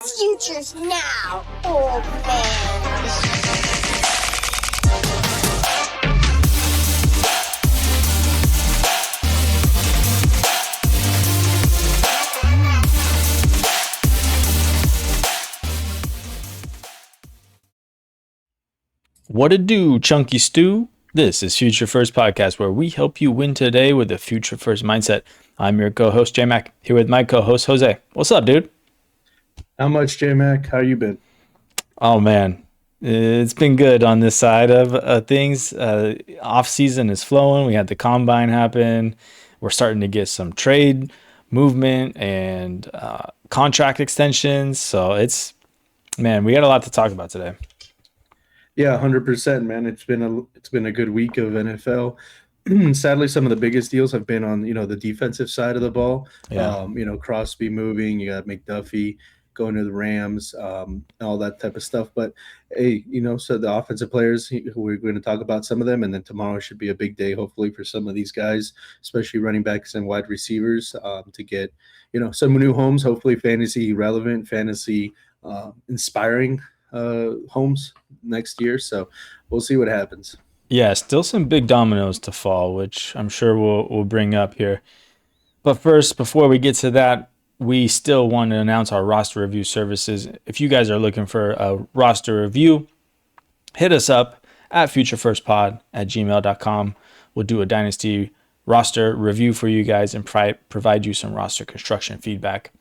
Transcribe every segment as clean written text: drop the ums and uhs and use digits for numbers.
Futures now, old man. What it do, Chunky Stew? This is Future First Podcast, where we help you win today with a future first mindset. I'm your co-host, J-Mac, here with my co-host, Jose. What's up, dude? How much, J-Mac? How you been? Oh, man. It's been good on this side of things. Off-season is flowing. We had the combine happen. We're starting to get some trade movement and contract extensions. So we got a lot to talk about today. Yeah, 100%, man. It's been a good week of NFL. Sadly, some of the biggest deals have been on the defensive side of the ball. Yeah. Crosby moving, you got McDuffie going to the Rams, all that type of stuff. But hey, so the offensive players, we're going to talk about some of them, and then tomorrow should be a big day, hopefully, for some of these guys, especially running backs and wide receivers, to get some new homes, hopefully fantasy relevant, fantasy inspiring homes next year. So we'll see what happens. Yeah, still some big dominoes to fall, which I'm sure we'll bring up here. But first, before we get to that, we still want to announce our roster review services. If you guys are looking for a roster review, hit us up at futurefirstpod@gmail.com. We'll do a Dynasty roster review for you guys and provide you some roster construction feedback,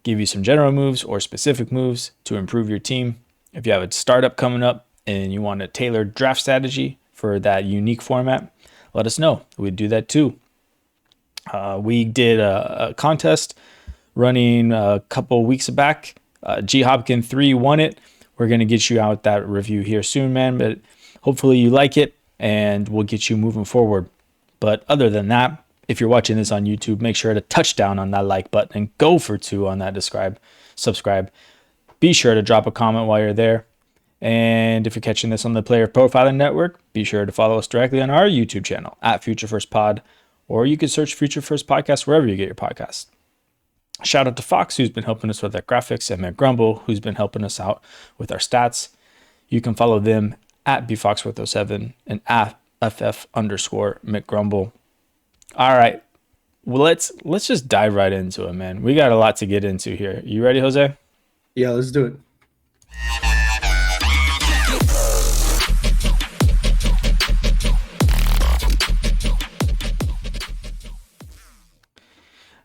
give you some general moves or specific moves to improve your team. If you have a startup coming up and you want a tailored draft strategy for that unique format, let us know. We'd do that too. We did a contest running a couple weeks back. G Hopkin 3 won it. We're going to get you out that review here soon, man. But hopefully you like it and we'll get you moving forward. But other than that, if you're watching this on YouTube, make sure to touch down on that like button and go for 2 on that subscribe. Be sure to drop a comment while you're there. And if you're catching this on the Player Profiling Network, be sure to follow us directly on our YouTube channel at Future First Pod, or you can search Future First Podcast wherever you get your podcasts. Shout out to Fox, who's been helping us with our graphics, and McGrumble, who's been helping us out with our stats. You can follow them at bfoxworth07 and at ff_McGrumble. All right, well, let's just dive right into it, man. We got a lot to get into here. You ready, Jose? Yeah, let's do it.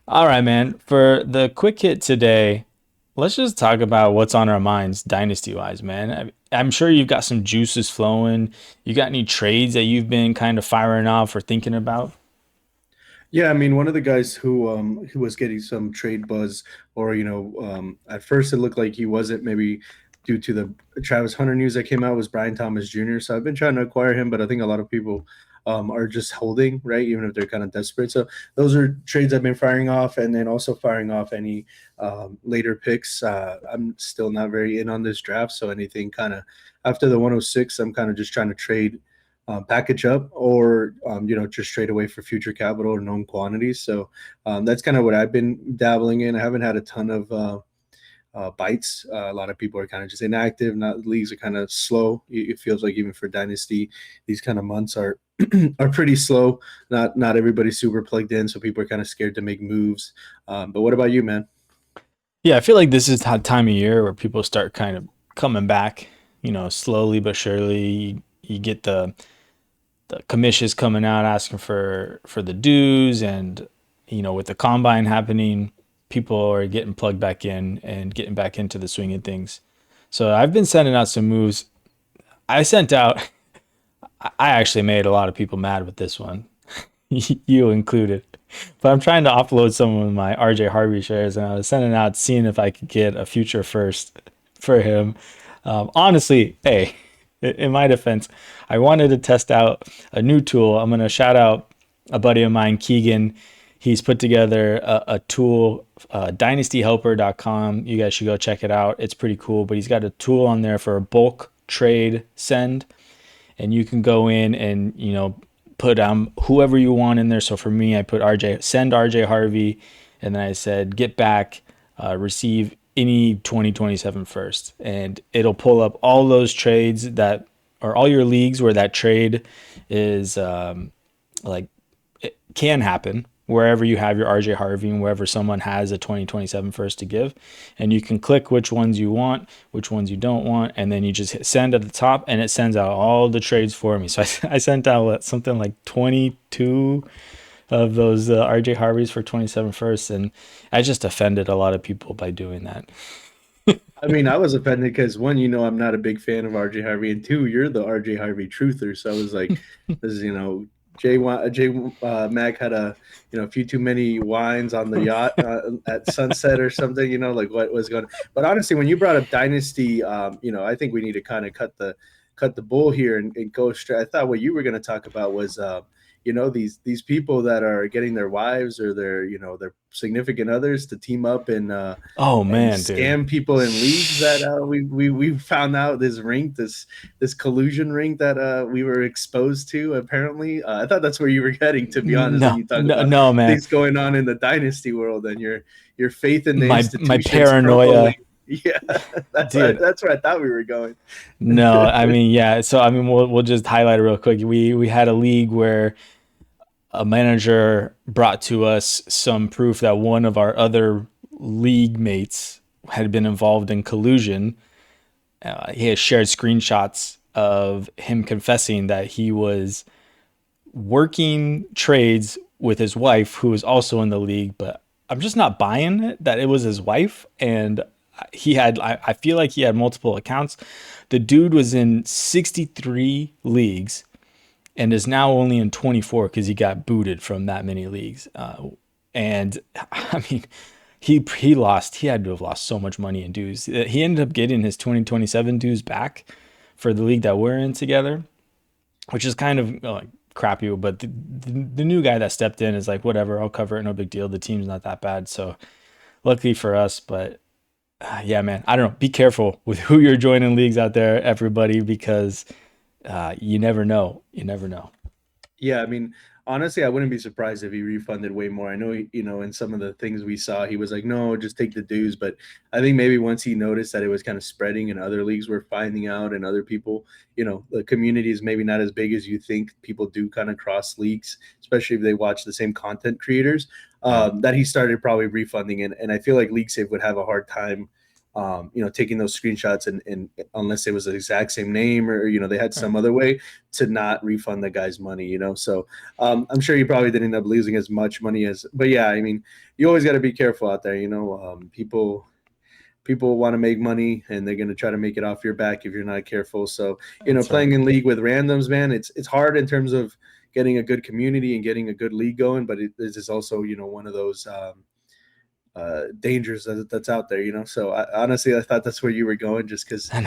All right, man. For the quick hit today, let's just talk about what's on our minds dynasty-wise, man. I'm sure you've got some juices flowing. You got any trades that you've been kind of firing off or thinking about? Yeah, I mean, one of the guys who was getting some trade buzz, or at first it looked like he wasn't, maybe due to the Travis Hunter news that came out, was Brian Thomas Jr. So I've been trying to acquire him, but I think a lot of people are just holding, right? Even if they're kind of desperate. So those are trades I've been firing off, and then also firing off any later picks. I'm still not very in on this draft, so anything kind of after the 106, I'm kind of just trying to trade. Package up or, just trade away for future capital or known quantities. So that's kind of what I've been dabbling in. I haven't had a ton of bites. A lot of people are kind of just inactive. Leagues are kind of slow. It feels like even for Dynasty, these kind of months are are pretty slow. Not everybody's super plugged in, so people are kind of scared to make moves. But what about you, man? Yeah, I feel like this is that time of year where people start kind of coming back, slowly but surely. You get the commissions coming out asking for the dues, and with the combine happening, people are getting plugged back in and getting back into the swing of things. So I've been sending out some moves. I actually made a lot of people mad with this one, you included, but I'm trying to offload some of my RJ Harvey shares, and I was sending out seeing if I could get a future first for him. Honestly, hey, in my defense, I wanted to test out a new tool. I'm going to shout out a buddy of mine, Keegan. He's put together a tool, dynastyhelper.com. You guys should go check it out. It's pretty cool, but he's got a tool on there for a bulk trade send. And you can go in and, put whoever you want in there. So for me, I put send RJ Harvey, and then I said, get back, receive any 2027 first, and it'll pull up all those trades that or all your leagues where that trade is like it can happen, wherever you have your RJ Harvey and wherever someone has a 2027 first to give, and you can click which ones you want, which ones you don't want, and then you just hit send at the top and it sends out all the trades for me. So I sent out something like 22 of those RJ Harveys for 27 first, and I just offended a lot of people by doing that. I mean, I was offended because one, I'm not a big fan of RJ Harvey, and two, you're the RJ Harvey truther. So I was like, this is, J Mac had a few too many wines on the yacht at sunset or something. Like what was going. But honestly, when you brought up Dynasty, I think we need to kind of cut the bull here and go straight. I thought what you were going to talk about was these people that are getting their wives or their significant others to team up and scam dude, people in leagues that we found out this collusion ring that we were exposed to. Apparently, I thought that's where you were heading, to be honest. When you talk about man, things going on in the dynasty world and your faith in the institution, my paranoia. Yeah, that's where I thought we were going. No, I mean, yeah. So I mean, we'll just highlight it real quick. We had a league where a manager brought to us some proof that one of our other league mates had been involved in collusion. He has shared screenshots of him confessing that he was working trades with his wife, who was also in the league, but I'm just not buying it that it was his wife. And I feel like he had multiple accounts. The dude was in 63 leagues and is now only in 24 because he got booted from that many leagues. And I mean, he had to have lost so much money in dues. He ended up getting his 2027 dues back for the league that we're in together, which is kind of crappy. But the new guy that stepped in is like, whatever, I'll cover it, no big deal. The team's not that bad. So luckily for us, but yeah, man, I don't know. Be careful with who you're joining leagues out there, everybody, because you never know. Yeah, I mean, honestly, I wouldn't be surprised if he refunded way more. I know, in some of the things we saw, he was like, no, just take the dues. But I think maybe once he noticed that it was kind of spreading and other leagues were finding out and other people, the community is maybe not as big as you think. People do kind of cross leagues, especially if they watch the same content creators, that he started probably refunding. And I feel like LeagueSafe would have a hard time taking those screenshots and unless it was the exact same name or, they had some other way to not refund the guy's money, So I'm sure you probably didn't end up losing as much money but yeah, I mean, you always got to be careful out there, people want to make money and they're going to try to make it off your back if you're not careful. So, playing in league with randoms, man, it's hard in terms of getting a good community and getting a good league going, but it is also, one of those, dangers that's out there, So honestly, I thought that's where you were going, just because I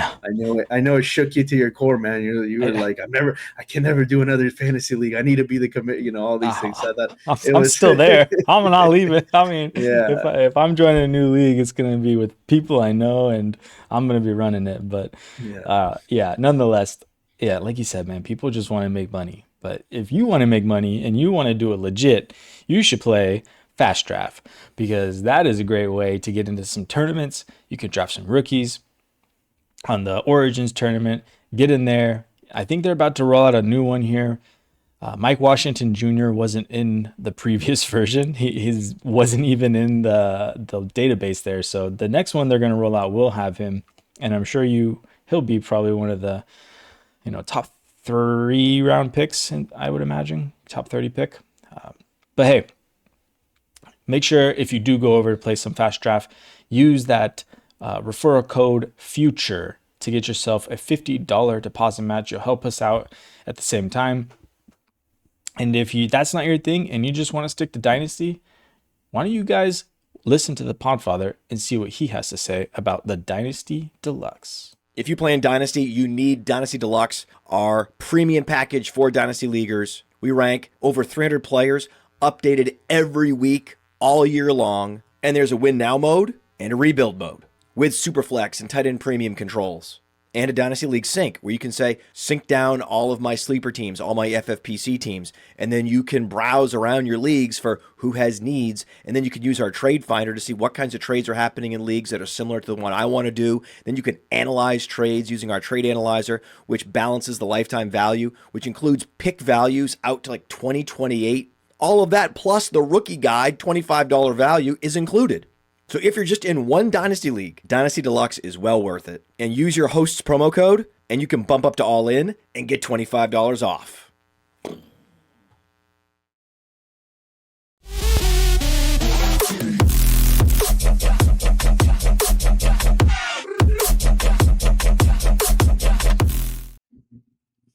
know it shook you to your core, man. You were like, I can never do another fantasy league. I need to be the commit, all these things. So I'm still there. I'm not leaving. I mean, yeah. if I'm joining a new league, it's gonna be with people I know, and I'm gonna be running it. But nonetheless, yeah, like you said, man, people just want to make money. But if you want to make money and you want to do it legit, you should play Fast Draft, because that is a great way to get into some tournaments. You can draft some rookies on the Origins tournament, get in there. I think they're about to roll out a new one here. Mike Washington Jr. wasn't in the previous version. He wasn't even in the database there. So the next one they're going to roll out will have him, and I'm sure he'll be probably one of the top 3 round picks, and I would imagine top 30 pick. But hey, make sure if you do go over to play some Fast Draft, use that referral code FUTURE to get yourself a $50 deposit match. You'll help us out at the same time. And if that's not your thing and you just want to stick to Dynasty, why don't you guys listen to the Podfather and see what he has to say about the Dynasty Deluxe. If you play in Dynasty, you need Dynasty Deluxe, our premium package for Dynasty Leaguers. We rank over 300 players, updated every week, all year long, and there's a win now mode and a rebuild mode with superflex and tight end premium controls. and a Dynasty League sync, where you can say, sync down all of my sleeper teams, all my FFPC teams, and then you can browse around your leagues for who has needs, and then you can use our trade finder to see what kinds of trades are happening in leagues that are similar to the one I want to do. Then you can analyze trades using our trade analyzer, which balances the lifetime value, which includes pick values out to like 2028. All of that plus the rookie guide, $25 value, is included. So if you're just in one Dynasty League, Dynasty Deluxe is well worth it. And use your host's promo code, and you can bump up to all in and get $25 off.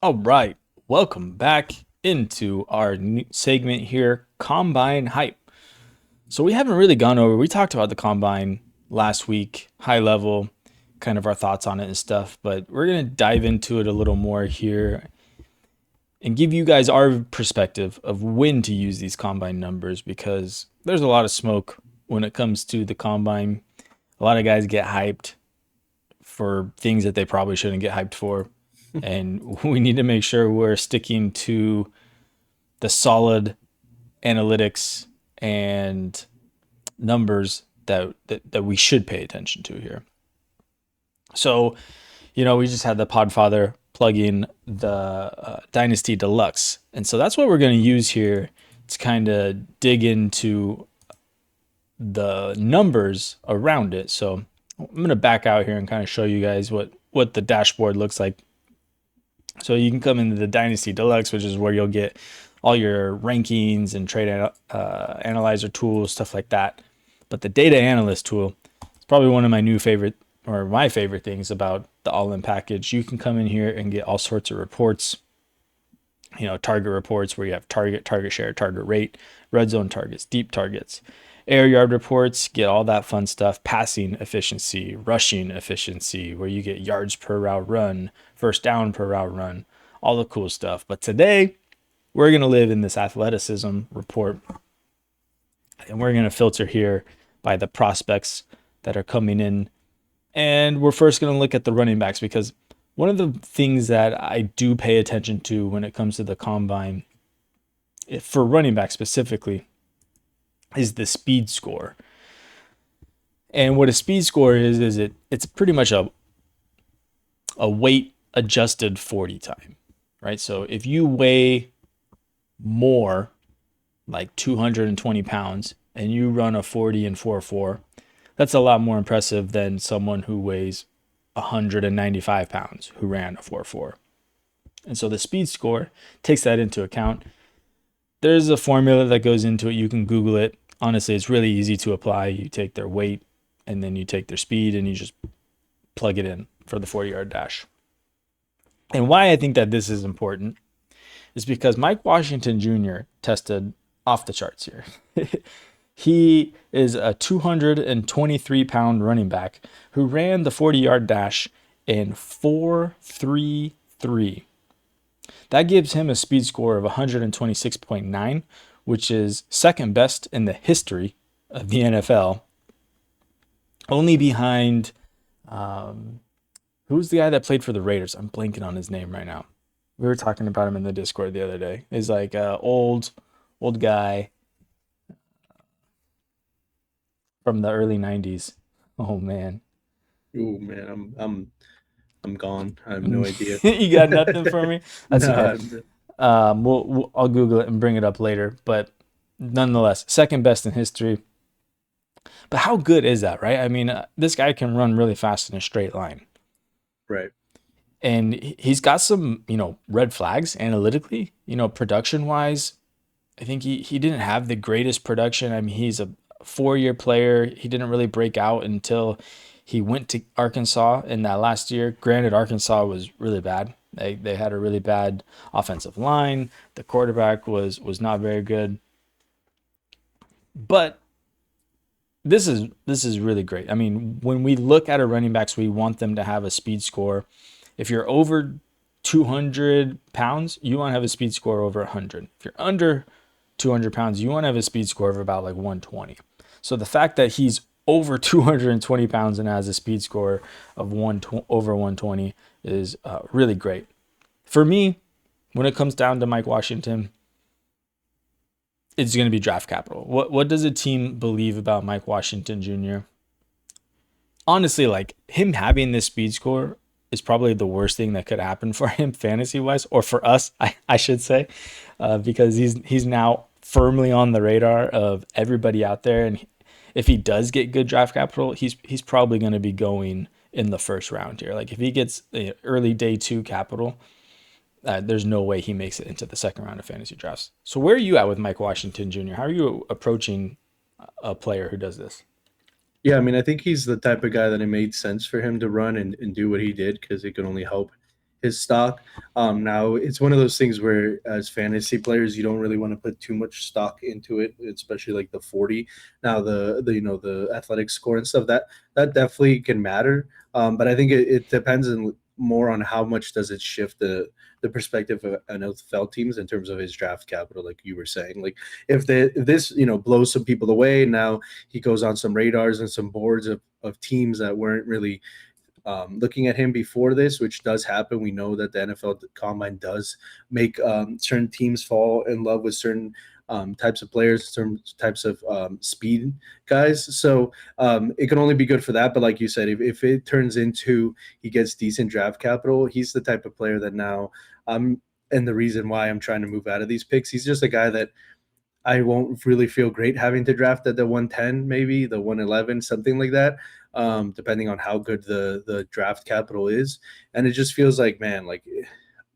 All right, welcome back into our new segment here, Combine Hype. So we haven't really gone over, we talked about the Combine last week, high level, kind of our thoughts on it and stuff, but we're going to dive into it a little more here and give you guys our perspective of when to use these Combine numbers, because there's a lot of smoke when it comes to the Combine. A lot of guys get hyped for things that they probably shouldn't get hyped for. And we need to make sure we're sticking to the solid analytics and numbers that we should pay attention to here. So, we just had the Podfather plug in the Dynasty Deluxe. And so that's what we're going to use here to kind of dig into the numbers around it. So I'm going to back out here and kind of show you guys what the dashboard looks like. So you can come into the Dynasty Deluxe, which is where you'll get all your rankings and trade analyzer tools, stuff like that. But the data analyst tool is probably one of my my favorite things about the all-in package. You can come in here and get all sorts of reports, target reports where you have target share, target rate, red zone targets, deep targets, air yard reports, get all that fun stuff, passing efficiency, rushing efficiency, where you get yards per route run, first down per route run, all the cool stuff. But today, we're going to live in this athleticism report, and we're going to filter here by the prospects that are coming in. And we're first going to look at the running backs, because one of the things that I do pay attention to when it comes to the Combine, for running back specifically, is the speed score. And what a speed score is it's pretty much a weight adjusted 40 time, right? So if you weigh more, like 220 pounds, and you run a 40 and 4.4, that's a lot more impressive than someone who weighs 195 pounds who ran a 4.4. And so the speed score takes that into account. There's a formula that goes into it. You can Google it. Honestly, it's really easy to apply. You take their weight and then you take their speed and you just plug it in for the 40-yard dash. And why I think that this is important is because Mike Washington Jr. tested off the charts here. He is a 223-pound running back who ran the 40-yard dash in 4.33. That gives him a speed score of 126.9, which is second best in the history of the NFL. Only behind, who's the guy that played for the Raiders? I'm blanking on his name right now. We were talking about him in the Discord the other day. He's like an old guy from the early 90s. Oh man. Oh man, I'm gone. I have no idea. You got nothing for me? That's Nah, okay. I'll Google it and bring it up later. But nonetheless, second best in history. But how good is that, right? I mean, this guy can run really fast in a straight line. Right. And he's got some, red flags analytically, production-wise. I think he didn't have the greatest production. I mean, he's a 4-year player. He didn't really break out until he went to Arkansas in that last year. Granted, Arkansas was really bad. They had a really bad offensive line. The quarterback was not very good. But this is really great. I mean, when we look at our running backs, we want them to have a speed score. If you're over 200 pounds, you want to have a speed score over 100. If you're under 200 pounds, you want to have a speed score of about like 120. So the fact that he's over 220 pounds and has a speed score of over 120 is really great. For me, when it comes down to Mike Washington, it's going to be draft capital. What does a team believe about Mike Washington Jr.? Honestly, like him having this speed score is probably the worst thing that could happen for him fantasy wise, or for us, I should say, because he's now firmly on the radar of everybody out there. And if he does get good draft capital, he's probably going to be going in the first round here. Like if he gets early day 2 capital, there's no way he makes it into the second round of fantasy drafts. So where are you at with Mike Washington Jr.? How are you approaching a player who does this? Yeah, I mean, I think he's the type of guy that it made sense for him to run and do what he did because it could only help his stock. Now, it's one of those things where as fantasy players, you don't really want to put too much stock into it, especially like the 40. Now, the athletic score and stuff, that definitely can matter. But I think it depends more on how much does it shift the perspective of NFL teams in terms of his draft capital, like you were saying. Like if this blows some people away, now he goes on some radars and some boards of teams that weren't really looking at him before this, which does happen. We know that the NFL Combine does make certain teams fall in love with certain types of players, certain types of speed guys. So it can only be good for that. But like you said, if it turns into he gets decent draft capital, he's the type of player that now and the reason why I'm trying to move out of these picks, he's just a guy that I won't really feel great having to draft at the 110, maybe the 111, something like that, depending on how good the draft capital is. And it just feels like, man, like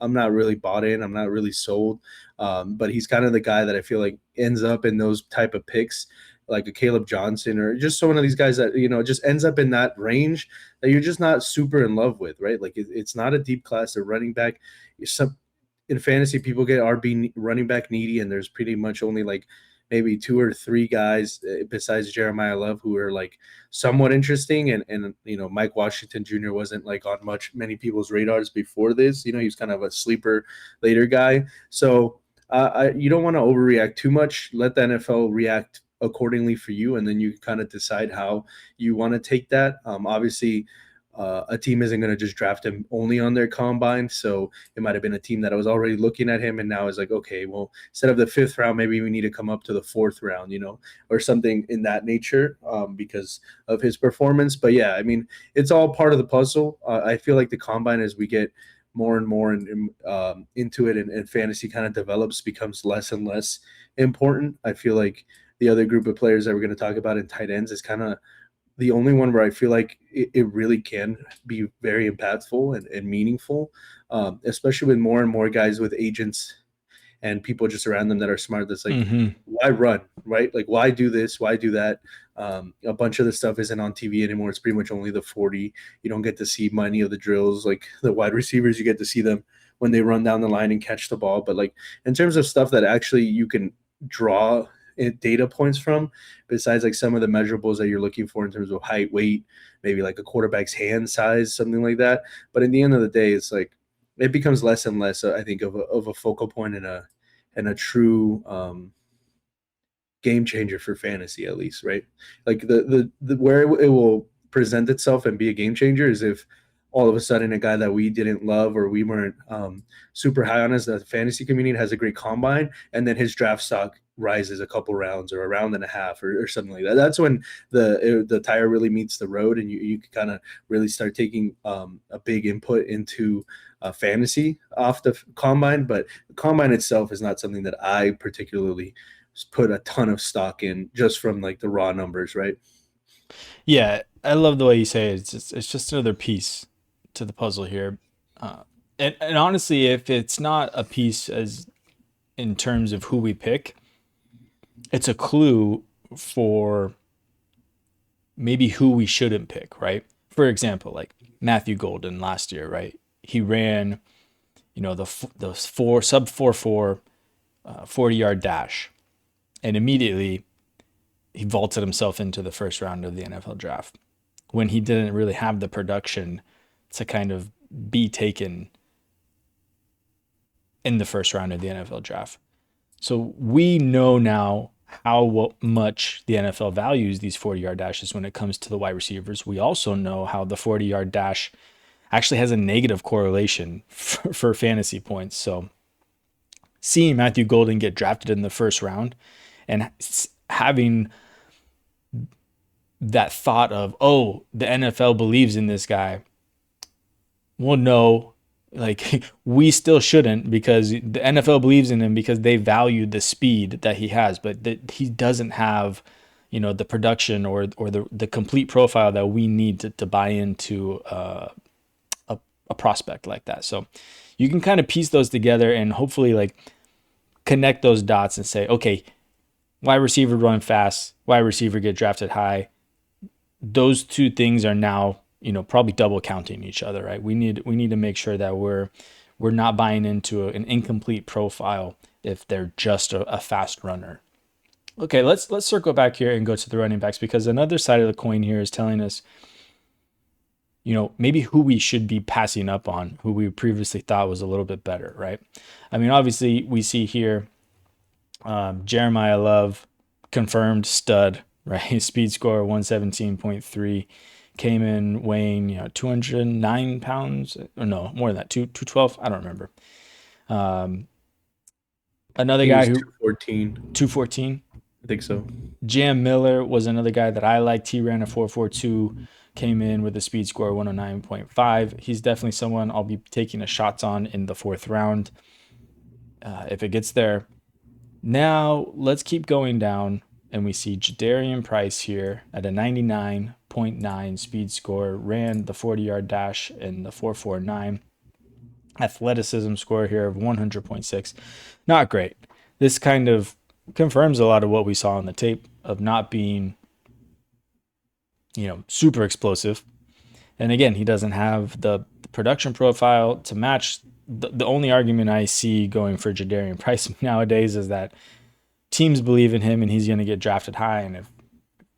I'm not really bought in. I'm not really sold. But he's kind of the guy that I feel like ends up in those type of picks, like a Caleb Johnson or just one of these guys that, just ends up in that range that you're just not super in love with, right? Like it's not a deep class of running back. In fantasy, people get RB running back needy, and there's pretty much only like maybe 2 or 3 guys besides Jeremiah Love who are like somewhat interesting. And Mike Washington Jr. wasn't like on many people's radars before this. He was kind of a sleeper later guy. So you don't want to overreact too much. Let the NFL react accordingly for you, and then you kind of decide how you want to take that. Obviously, a team isn't going to just draft him only on their combine. So it might have been a team that was already looking at him and now is like, okay, well, instead of the 5th round, maybe we need to come up to the 4th round, or something in that nature because of his performance. But yeah, I mean, it's all part of the puzzle. I feel like the combine, as we get more and more into it and fantasy kind of develops, becomes less and less important. I feel like the other group of players that we're going to talk about in tight ends is kind of the only one where I feel like it really can be very impactful and meaningful, especially with more and more guys with agents and people just around them that are smart. That's like, why run, right? Like, why do this? Why do that? A bunch of the stuff isn't on TV anymore. It's pretty much only the 40. You don't get to see many of the drills. Like the wide receivers, you get to see them when they run down the line and catch the ball. But like in terms of stuff that actually you can draw data points from, besides like some of the measurables that you're looking for in terms of height, weight, maybe like a quarterback's hand size, something like that. But in the end of the day, it's like it becomes less and less, I think, of a focal point and a true game changer for fantasy, at least, right? Like the where it will present itself and be a game changer is if all of a sudden a guy that we didn't love or we weren't super high on as the fantasy community has a great combine, and then his draft stock rises a couple rounds or a round and a half or something like that. That's when the tire really meets the road, and you can kind of really start taking a big input into fantasy off the combine. But the combine itself is not something that I particularly put a ton of stock in, just from like the raw numbers, right? Yeah, I love the way you say it. It's just another piece to the puzzle here. And honestly, if it's not a piece as in terms of who we pick, it's a clue for maybe who we shouldn't pick, right? For example, like Matthew Golden last year, right? He ran, the sub 4.4 40-yard dash, and immediately he vaulted himself into the first round of the NFL draft when he didn't really have the production to kind of be taken in the first round of the NFL draft. So we know now much the NFL values these 40-yard dashes when it comes to the wide receivers. We also know how the 40-yard dash actually has a negative correlation for fantasy points. So seeing Matthew Golden get drafted in the first round and having that thought of, oh, the NFL believes in this guy. Well, no, like we still shouldn't, because the NFL believes in him because they value the speed that he has, but that he doesn't have, the production or the complete profile that we need to buy into a prospect like that. So you can kind of piece those together and hopefully like connect those dots and say, okay, wide receiver run fast, wide receiver get drafted high. Those two things are now, probably double counting each other, right? We need to make sure that we're not buying into an incomplete profile if they're just a fast runner. Okay, let's circle back here and go to the running backs, because another side of the coin here is telling us, maybe who we should be passing up on, who we previously thought was a little bit better, right? I mean, obviously we see here Jeremiah Love, confirmed stud, right? Speed score 117.3, came in weighing 209 pounds, or no, more than that, 212. I don't remember. Another guy who 214. I think so. Jam Miller was another guy that I liked. He ran a 4.42, came in with a speed score 109.5. He's definitely someone I'll be taking a shots on in the fourth round if it gets there. Now let's keep going down, and we see Jadarian Price here at a 99.9 speed score, ran the 40-yard dash in the 4.49. Athleticism score here of 100.6. Not great. This kind of confirms a lot of what we saw on the tape of not being, super explosive. And again, he doesn't have the production profile to match. The only argument I see going for Jadarian Price nowadays is that teams believe in him and he's going to get drafted high. And if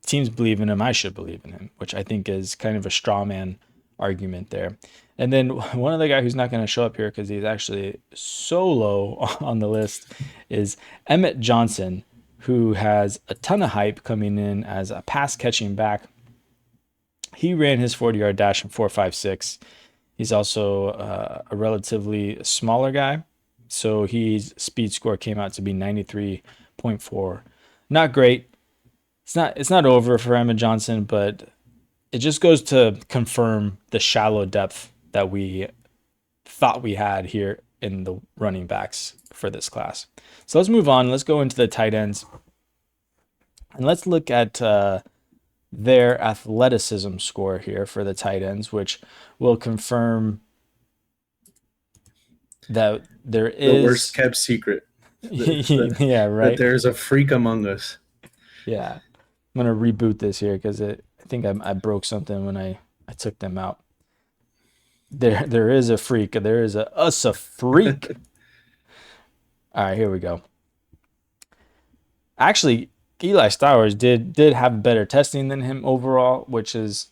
teams believe in him, I should believe in him, which I think is kind of a straw man argument there. And then one other guy who's not going to show up here because he's actually so low on the list is Emmett Johnson, who has a ton of hype coming in as a pass catching back. He ran his 40-yard dash in 4.56. He's also a relatively smaller guy, so his speed score came out to be 93.4. Not great. It's not over for Emmett Johnson, but it just goes to confirm the shallow depth that we thought we had here in the running backs for this class. So let's move on. Let's go into the tight ends, and let's look at their athleticism score here for the tight ends, which will confirm that there is the worst kept secret. Yeah, right. That there's a freak among us. Yeah, I'm gonna reboot this here because I think I broke something when I took them out. There is a freak. There is a freak. All right, here we go. Actually, Eli Stowers did have better testing than him overall, which is,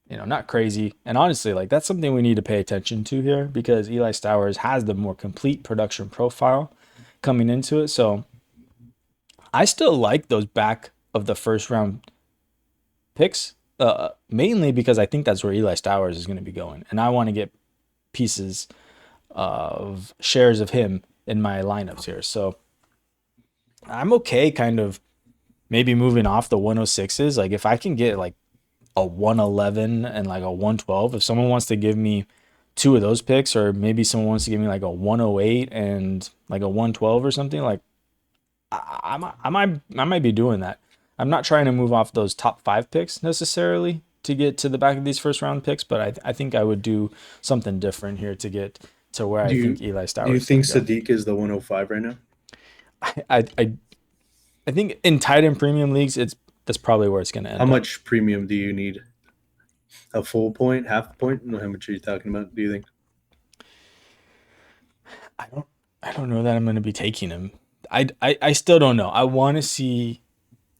not crazy. And honestly, like that's something we need to pay attention to here because Eli Stowers has the more complete production profile coming into it. So I still like those back of the first round picks, mainly because I think that's where Eli Stowers is going to be going. And I want to get pieces of shares of him in my lineups here. So I'm okay kind of maybe moving off the 106s. Like if I can get like a 111 and like a 112, if someone wants to give me two of those picks, or maybe someone wants to give me like a 108 and like a 112 or something, like I might be doing that. I'm not trying to move off those top 5 picks necessarily to get to the back of these first round picks, but I think I would do something different here to get to where I think Eli Stowers. Do you think Sadiq is the 105 right now? I think in tight end premium leagues, that's probably where it's going to end. How much premium do you need? A full point, half a point? How much are you talking about? Do you think? I don't know that I'm going to be taking him. I still don't know. I want to see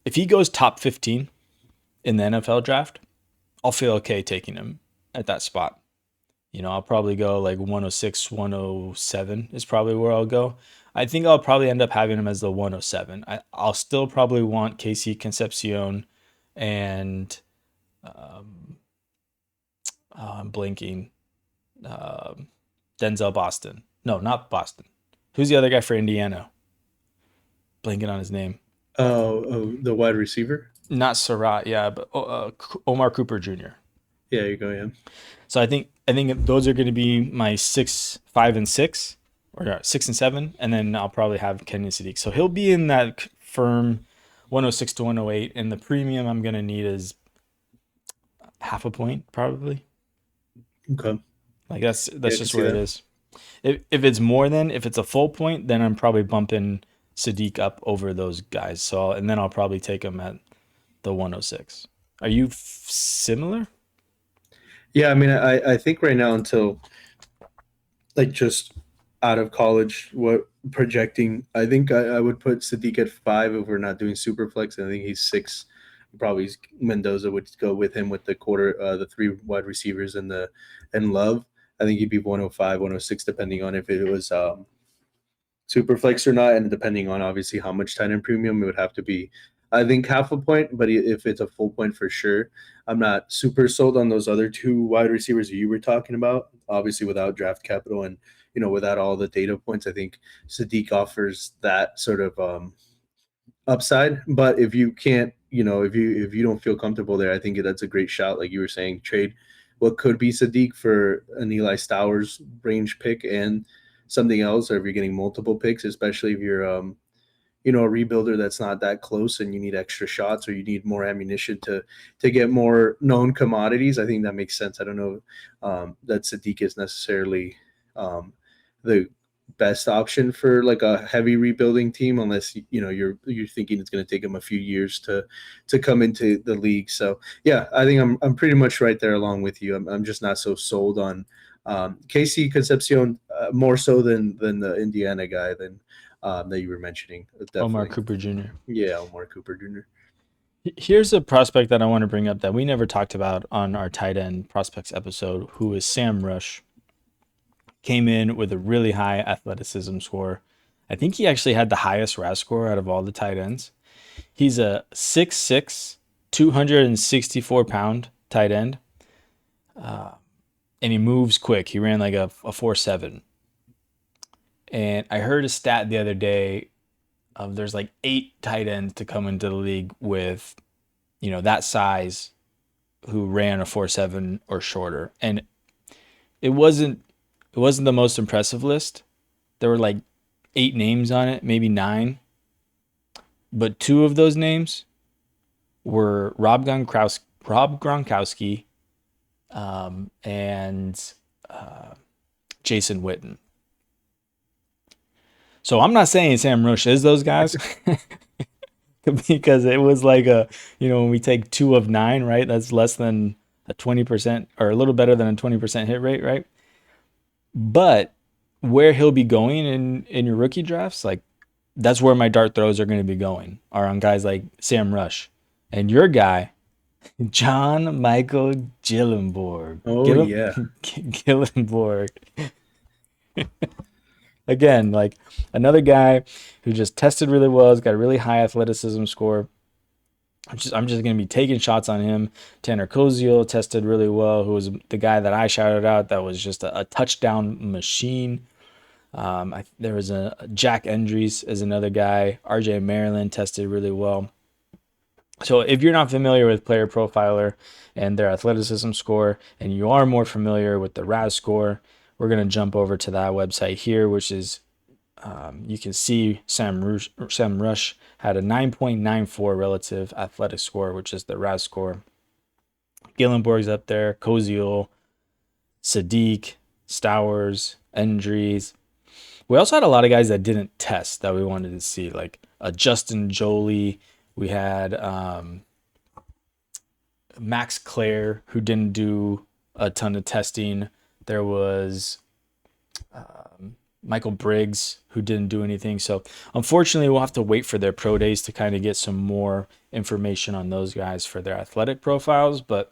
if he goes top 15 in the NFL draft. I'll feel okay taking him at that spot. I'll probably go like 106, 107 is probably where I'll go. I think I'll probably end up having him as the 107. I'll still probably want Casey Concepcion and I'm blinking. Denzel Boston. No, not Boston. Who's the other guy for Indiana? Blanking on his name. The wide receiver. Not Surratt, yeah, but Omar Cooper Jr. Yeah, you go. Yeah. So I think those are going to be my 6, 5, and 6, or 6 and 7, and then I'll probably have Kenyon Sadiq. So he'll be in that firm 106 to 108, and the premium I'm going to need is half a point probably. Okay. Like that's just where it is. If it's a full point, then I'm probably bumping Sadiq up over those guys. So and then I'll probably take him at the 106. Are you similar? Yeah, I mean, I think right now until like just out of college, what projecting, I think I would put Sadiq at 5 if we're not doing superflex. I think he's 6. Probably Mendoza would go with him with the 3 wide receivers and Love. I think he'd be 105, 106, depending on if it was superflex or not, and depending on obviously how much tight end premium it would have to be. I think half a point, but if it's a full point for sure. I'm not super sold on those other 2 wide receivers you were talking about. Obviously, without draft capital and without all the data points, I think Sadiq offers that sort of upside. But if you can't, if you don't feel comfortable there, I think that's a great shout. Like you were saying, trade what could be Sadiq for an Eli Stowers range pick and something else, or if you're getting multiple picks, especially if you're a rebuilder that's not that close and you need extra shots or you need more ammunition to get more known commodities. I think that makes sense. I don't know that Sadiq is necessarily the best option for like a heavy rebuilding team, unless you're thinking it's going to take him a few years to come into the league. So yeah, I think I'm pretty much right there along with you. I'm just not so sold on Casey Concepcion more so than the Indiana guy that you were mentioning. Definitely. Omar Cooper Jr. Yeah, Omar Cooper Jr. Here's a prospect that I want to bring up that we never talked about on our tight end prospects episode, who is Sam Rush. Came in with a really high athleticism score. I think he actually had the highest RAS score out of all the tight ends. He's a 6'6", 264-pound tight end. And he moves quick. He ran like a 4.7. And I heard a stat the other day of there's like 8 tight ends to come into the league with, that size who ran a 4.7 or shorter. And it wasn't the most impressive list. There were like 8 names on it, maybe 9. But 2 of those names were Rob Gronkowski and Jason Witten. So I'm not saying Sam Rush is those guys because it was like when we take 2 of 9, right? That's less than a 20% or a little better than a 20% hit rate, right? But where he'll be going in your rookie drafts, like that's where my dart throws are going to be going, are on guys like Sam Rush and your guy, John Michael Gillenborg. Yeah. Gillenborg. Again, like another guy who just tested really well, has got a really high athleticism score. I'm just going to be taking shots on him. Tanner Koziel tested really well, who was the guy that I shouted out that was just a touchdown machine. There was a Jack Endries as another guy. RJ Maryland tested really well. So if you're not familiar with Player Profiler and their athleticism score, and you are more familiar with the RAS score, we're going to jump over to that website here, which is you can see Sam Rush had a 9.94 relative athletic score, which is the RAS score. Gillenborg's up there, Koziel, Sadiq, Stowers, Endries. We also had a lot of guys that didn't test that we wanted to see, like Justin Jolie. We had Max Clare, who didn't do a ton of testing. There was Michael Briggs, who didn't do anything. So unfortunately, we'll have to wait for their pro days to kind of get some more information on those guys for their athletic profiles. But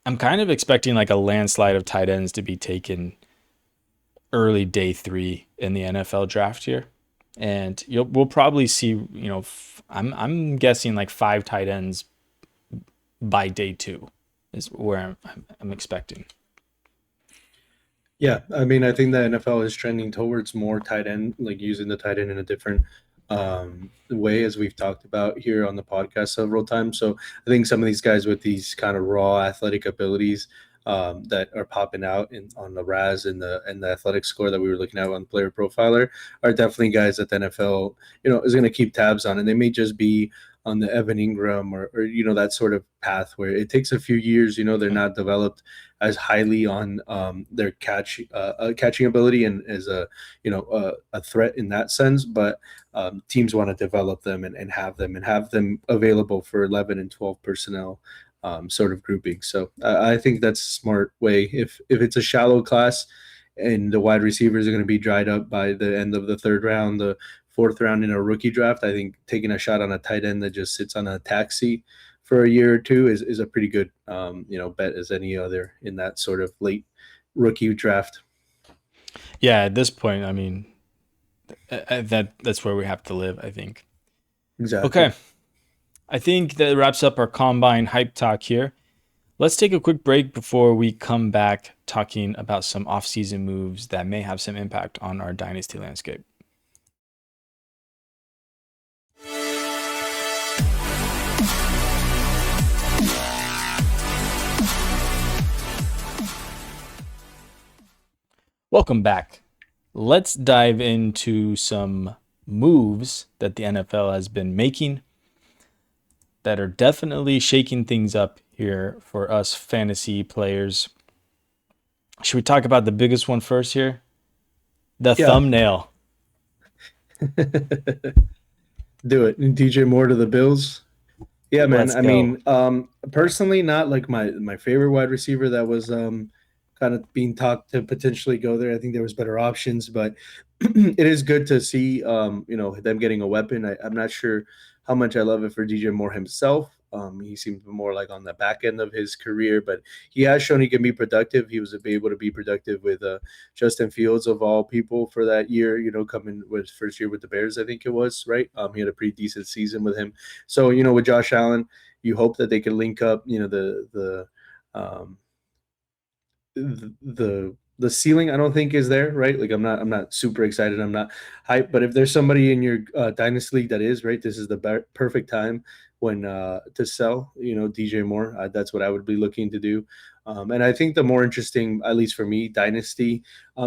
I'm kind of expecting like a landslide of tight ends to be taken early day 3 in the NFL draft here. And we'll probably see, I'm guessing like 5 tight ends by day 2 is where I'm expecting. Yeah, I mean, I think the NFL is trending towards more tight end, like using the tight end in a different way, as we've talked about here on the podcast several times. So I think some of these guys with these kind of raw athletic abilities that are popping out on the RAS and the athletic score that we were looking at on Player Profiler are definitely guys that the NFL, is going to keep tabs on, and they may just be on the Evan Ingram or that sort of path where it takes a few years. They're not developed as highly on their catching ability and as a threat in that sense, but teams want to develop them and have them available for 11 and 12 personnel sort of grouping. So I think that's a smart way. If it's a shallow class and the wide receivers are going to be dried up by the end of the 3rd round, the 4th round in a rookie draft, I think taking a shot on a tight end that just sits on a taxi for a year or two is a pretty good bet as any other in that sort of late rookie draft. Yeah, at this point, I mean, that's where we have to live, I think. Exactly. Okay. I think that wraps up our combine hype talk here. Let's take a quick break before we come back talking about some offseason moves that may have some impact on our dynasty landscape. Welcome back. Let's dive into some moves that the NFL has been making that are definitely shaking things up here for us fantasy players. Should we talk about the biggest one first here? The thumbnail. Do it. DJ Moore to the Bills. Yeah, man. Let's go. Personally, not like my favorite wide receiver that was kind of being talked to potentially go there. I think there was better options, but it is good to see them getting a weapon. I'm not sure how much I love it for DJ Moore himself. He seems more like on the back end of his career, but he has shown he can be productive. He was able to be productive with Justin Fields of all people for that year, coming with first year with the Bears, I think it was, right? He had a pretty decent season with him. So, with Josh Allen, you hope that they can link up, the ceiling I don't think is there, right? Like I'm not super excited. I'm not hyped, but if there's somebody in your dynasty league that is, right, this is the perfect time when to sell, DJ Moore. That's what I would be looking to do. And I think the more interesting, at least for me, dynasty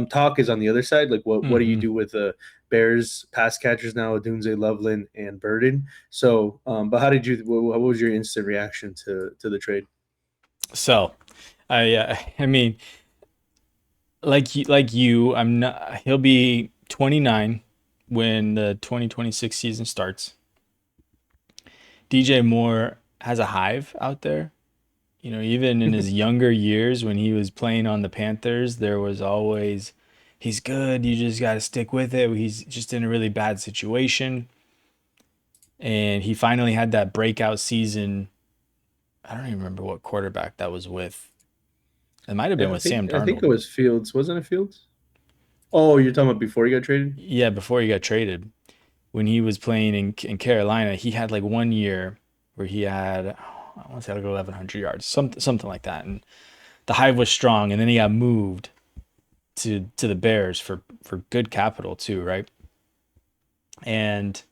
talk is on the other side. Like what do you do with the Bears pass catchers now, Odunze, Loveland, and Burden? So, but what was your instant reaction to the trade? So, I mean, like you, I'm not. He'll be 29 when the 2026 season starts. DJ Moore has a hive out there. Even in his younger years when he was playing on the Panthers, there was always, he's good, you just got to stick with it. He's just in a really bad situation. And he finally had that breakout season. I don't even remember what quarterback that was with. It might have been with Sam Darnold. I think it was Fields. Wasn't it Fields? Oh, you're talking about before he got traded? Yeah, before he got traded. When he was playing in Carolina, he had like 1 year where he had, I want to say like 1,100 yards, something like that. And the hive was strong, and then he got moved to the Bears for good capital too, right? And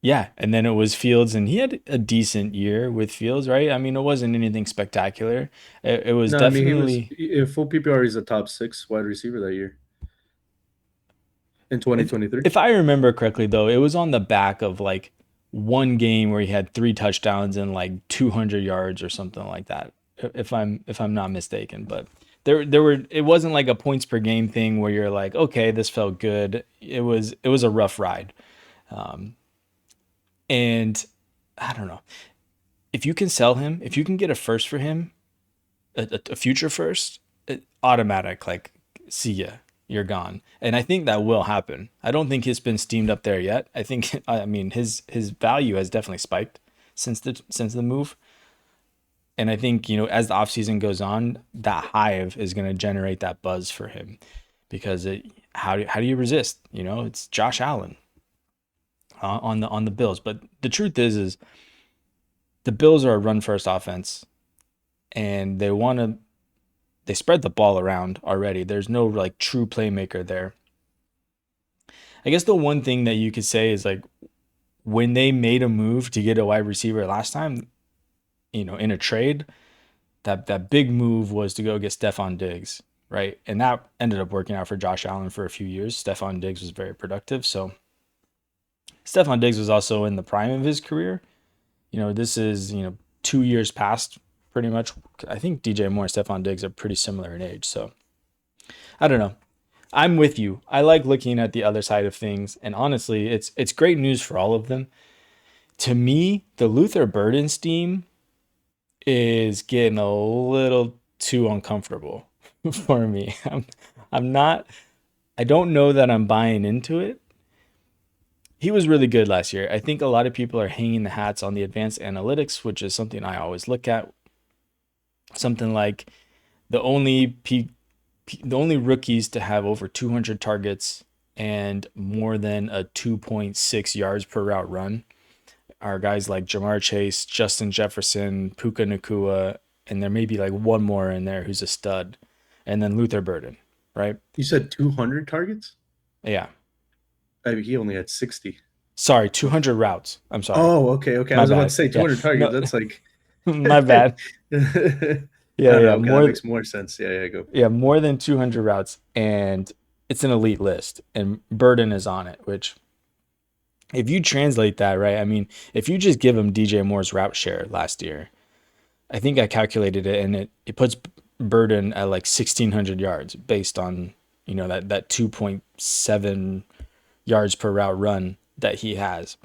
yeah, and then it was Fields, and he had a decent year with Fields, right? I mean, it wasn't anything spectacular. It was definitely. In full PPR, he's a top 6 wide receiver that year in 2023. If I remember correctly, though, it was on the back of like one game where he had 3 touchdowns and like 200 yards or something like that, if I'm not mistaken. But it wasn't like a points per game thing where you're like, okay, this felt good. It was a rough ride. And I don't know, if you can sell him, if you can get a first for him, a future first, automatic, like, see ya, you're gone. And I think that will happen. I don't think he's been steamed up there yet. I mean, his value has definitely spiked since the move. And I think, as the offseason goes on, that hive is going to generate that buzz for him because how do you resist? It's Josh Allen on the Bills. But the truth is the Bills are a run first offense and they spread the ball around already. There's no like true playmaker there. I guess the one thing that you could say is like when they made a move to get a wide receiver last time, in a trade, that big move was to go get Stephon Diggs, right? And that ended up working out for Josh Allen for a few years. Stephon Diggs was very productive. So Stephon Diggs was also in the prime of his career. This is, 2 years past pretty much. I think DJ Moore and Stephon Diggs are pretty similar in age. So I don't know. I'm with you. I like looking at the other side of things. And honestly, it's great news for all of them. To me, the Luther Burden steam is getting a little too uncomfortable for me. I don't know that I'm buying into it. He was really good last year. I think a lot of people are hanging the hats on the advanced analytics, which is something I always look at. Something like the only rookies to have over 200 targets and more than a 2.6 yards per route run are guys like Jamar Chase, Justin Jefferson, Puka Nacua, and there may be like one more in there who's a stud, and then Luther Burden, right? You said 200 targets? Yeah. I mean, he only had 60. Sorry, 200 routes. I'm sorry. Oh, okay. I was about to say 200 targets. No. That's like my bad. Yeah. That makes more sense. Yeah, go. Yeah, more than 200 routes, and it's an elite list, and Burden is on it, which if you translate that, right, I mean, if you just give him DJ Moore's route share last year, I think I calculated it, and it puts Burden at like 1,600 yards based on, that 2.7 yards per route run that he has.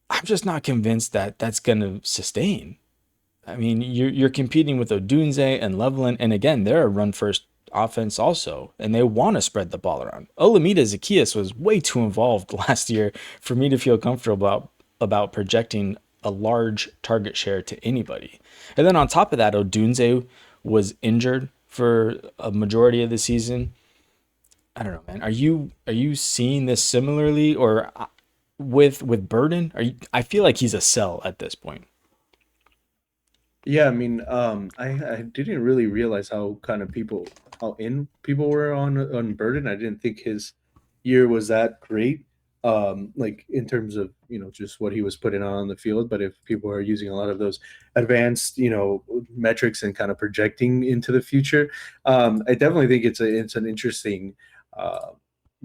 I'm just not convinced that that's going to sustain. I mean, you're competing with Odunze and Loveland, and again, they're a run-first offense also, and they want to spread the ball around. Olamide Zaccheaus was way too involved last year for me to feel comfortable about projecting a large target share to anybody. And then on top of that, Odunze was injured for a majority of the season. I don't know, man. Are you seeing this similarly, or with Burden? I feel like he's a sell at this point. Yeah, I mean, I didn't really realize how in people were on Burden. I didn't think his year was that great, like in terms of just what he was putting on the field. But if people are using a lot of those advanced metrics and kind of projecting into the future, I definitely think it's an interesting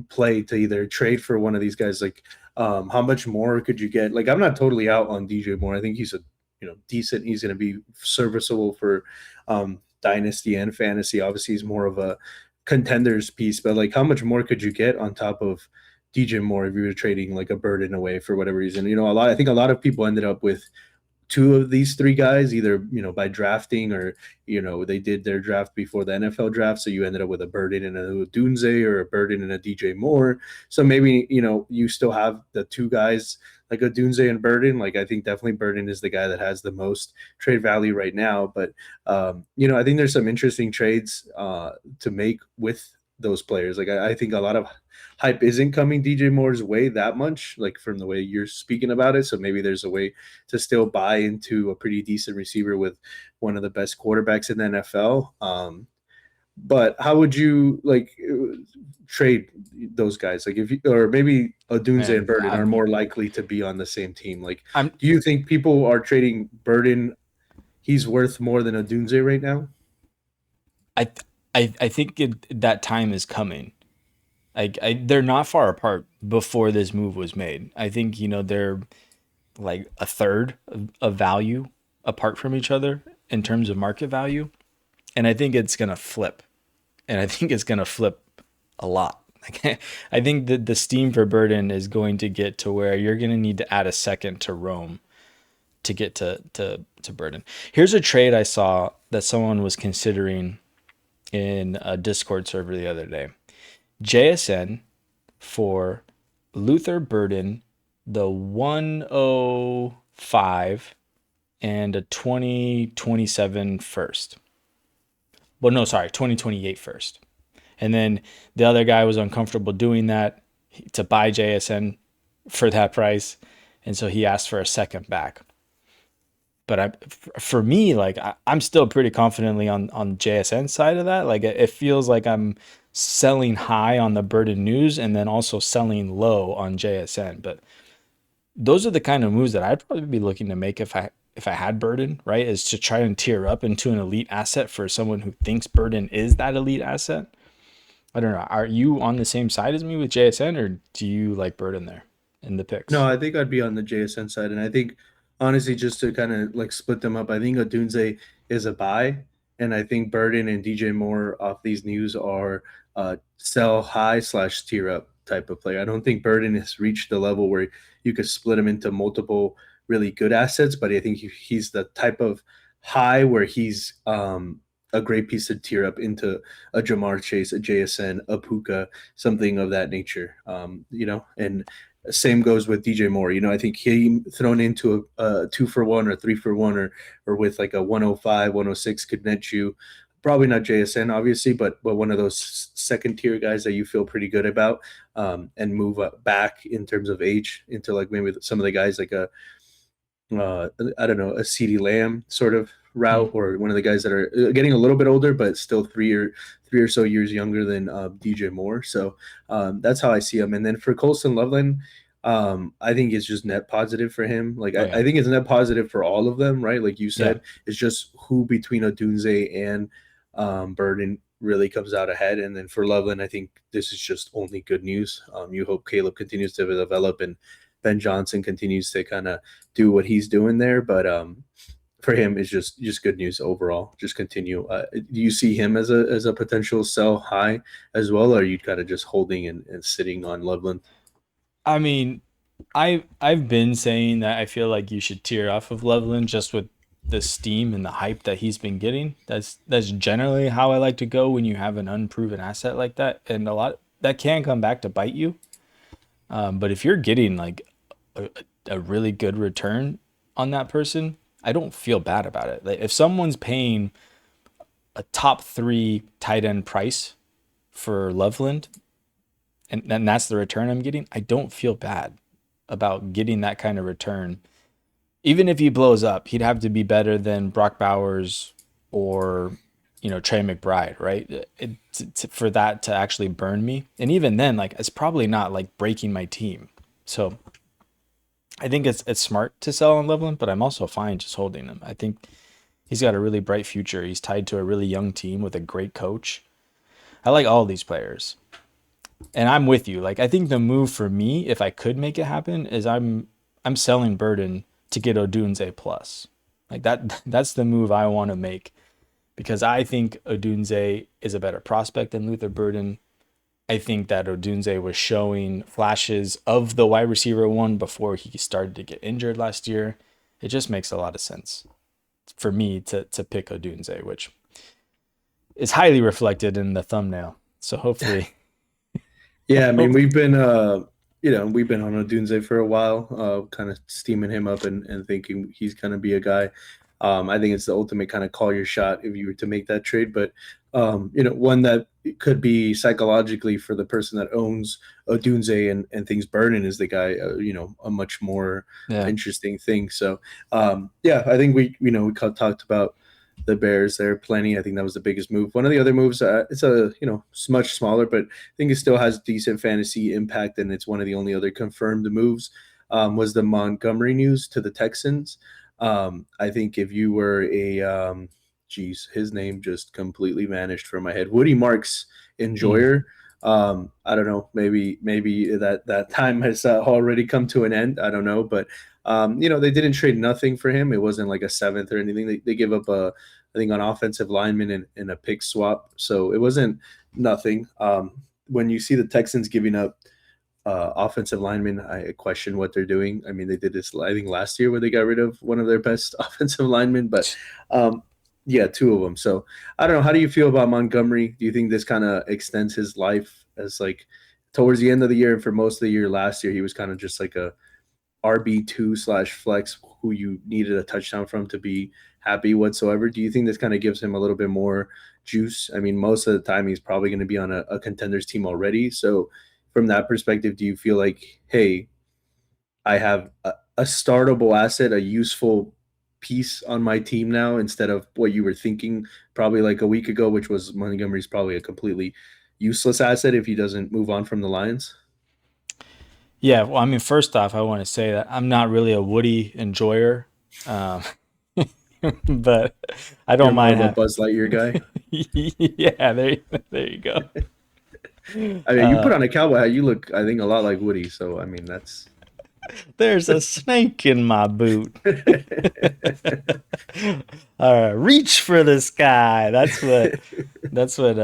play to either trade for one of these guys. Like, how much more could you get? Like, I'm not totally out on DJ Moore. I think he's a decent. He's going to be serviceable for dynasty and fantasy. Obviously, he's more of a contenders piece, but like, how much more could you get on top of DJ Moore if you were trading like a Burden away for whatever reason? I think a lot of people ended up with two of these three guys, either by drafting or they did their draft before the NFL draft, so you ended up with a Burden and a Dunze or a Burden and a DJ Moore. So maybe you still have the two guys like a Dunze and Burden. Like, I think definitely Burden is the guy that has the most trade value right now. But I think there's some interesting trades to make with those players. Like, I think a lot of hype isn't coming DJ Moore's way that much, like from the way you're speaking about it. So maybe there's a way to still buy into a pretty decent receiver with one of the best quarterbacks in the NFL. But how would you trade those guys? Like, or maybe Odunze and Burden are more likely to be on the same team. Like, do you think people are trading Burden? He's worth more than Odunze right now. I think that time is coming. They're not far apart before this move was made. I think they're like a third of value apart from each other in terms of market value, and I think it's gonna flip, and I think it's gonna flip a lot. I think that the steam for Burden is going to get to where you're gonna need to add a second to Rome to get to Burden. Here's a trade I saw that someone was considering in a Discord server the other day. JSN for Luther Burden, the 105 and a 2027 first. Well, no, sorry, 2028 first. And then the other guy was uncomfortable doing that to buy JSN for that price. And so he asked for a second back. But for me, like I'm still pretty confidently on JSN side of that. Like it feels like I'm selling high on the Burden news and then also selling low on JSN. But those are the kind of moves that I'd probably be looking to make if I had Burden, right? Is to try and tier up into an elite asset for someone who thinks Burden is that elite asset. I don't know. Are you on the same side as me with JSN, or do you like Burden there in the No, picks? I think I'd be on the JSN side, and I think honestly, just to kind of like split them up, I think Odunze is a buy, and I think Burden and DJ Moore off these news are sell high slash tier up type of play. I don't think Burden has reached the level where you could split him into multiple really good assets, but I think he's the type of high where he's a great piece to tier up into a Jamar Chase, a JSN, a Puka, something of that nature. And same goes with DJ Moore. I think he thrown into a 2-for-1 or 3-for-1 or with like a 105, 106 could net you. Probably not JSN, obviously, but one of those second tier guys that you feel pretty good about, and move up back in terms of age into like maybe some of the guys like I don't know, a CeeDee Lamb sort of route, or one of the guys that are getting a little bit older, but still three or so years younger than DJ Moore. So that's how I see him. And then for Colson Loveland, I think it's just net positive for him. Like Oh yeah. I think it's net positive for all of them, right? Like you said, Yeah. it's just who between Odunze and Burden really comes out ahead. And then for Loveland, I think this is just only good news. You hope Caleb continues to develop and Ben Johnson continues to kind of do what he's doing there. But for him, it's just good news overall. Just continue. Do you see him as a potential sell high as well, or are you kind of just holding and sitting on Loveland? I mean, I've been saying that I feel like you should tear off of Loveland just with the steam and the hype that he's been getting. That's generally how I like to go when you have an unproven asset like that, and a lot that can come back to bite you. But if you're getting like a, a really good return on that person, I don't feel bad about it. Like if someone's paying a top three tight end price for Loveland, and that's the return I'm getting, I don't feel bad about getting that kind of return. Even if he blows up, he'd have to be better than Brock Bowers or Trey McBride, right? For that to actually burn me, and even then, like it's probably not like breaking my team. So I think it's smart to sell on Loveland, but I'm also fine just holding him. I think he's got a really bright future. He's tied to a really young team with a great coach. I like all these players. And I'm with you. Like I think the move for me, if I could make it happen, is I'm selling Burden to get Odunze plus. Like that's the move I want to make because I think Odunze is a better prospect than Luther Burden. I think that Odunze was showing flashes of the wide receiver one before he started to get injured last year. It just makes a lot of sense for me to pick Odunze, which is highly reflected in the thumbnail. So hopefully Yeah, I mean hope, we've been on Odunze for a while, kind of steaming him up and thinking he's gonna be a guy. I think it's the ultimate kind of call your shot if you were to make that trade, but one that could be psychologically for the person that owns Odunze and things Burden is the guy, a much more yeah. interesting thing. So I think talked about the Bears there plenty. I think that was the biggest move. One of the other moves, it's much smaller, but I think it still has decent fantasy impact, and it's one of the only other confirmed moves. Was the Montgomery news to the Texans. I think if you were his name just completely vanished from my head. Woody Marks Mm. enjoyer. I don't know. Maybe that time has already come to an end. I don't know, but they didn't trade nothing for him. It wasn't like a seventh or anything. They give up I think, an offensive lineman and a pick swap. So it wasn't nothing. When you see the Texans giving up offensive linemen, I question what they're doing. I mean, they did this, I think, last year where they got rid of one of their best offensive linemen, but yeah, two of them. So I don't know. How do you feel about Montgomery? Do you think this kind of extends his life as like towards the end of the year and for most of the year last year, he was kind of just like a RB2/flex who you needed a touchdown from to be happy whatsoever. Do you think this kind of gives him a little bit more juice? I mean, most of the time he's probably going to be on a contenders team already. So from that perspective, do you feel like, hey, I have a startable asset, a useful piece on my team now instead of what you were thinking probably like a week ago, which was Montgomery's probably a completely useless asset if he doesn't move on from the Lions? Yeah, well, I mean, first off, I want to say that I'm not really a Woody enjoyer, um, but I You're don't more mind of a having. Buzz Lightyear guy. Yeah, there you go. I mean, you put on a cowboy hat, you look, I think, a lot like Woody. So, I mean, that's. There's a snake in my boot. Reach for the sky. That's what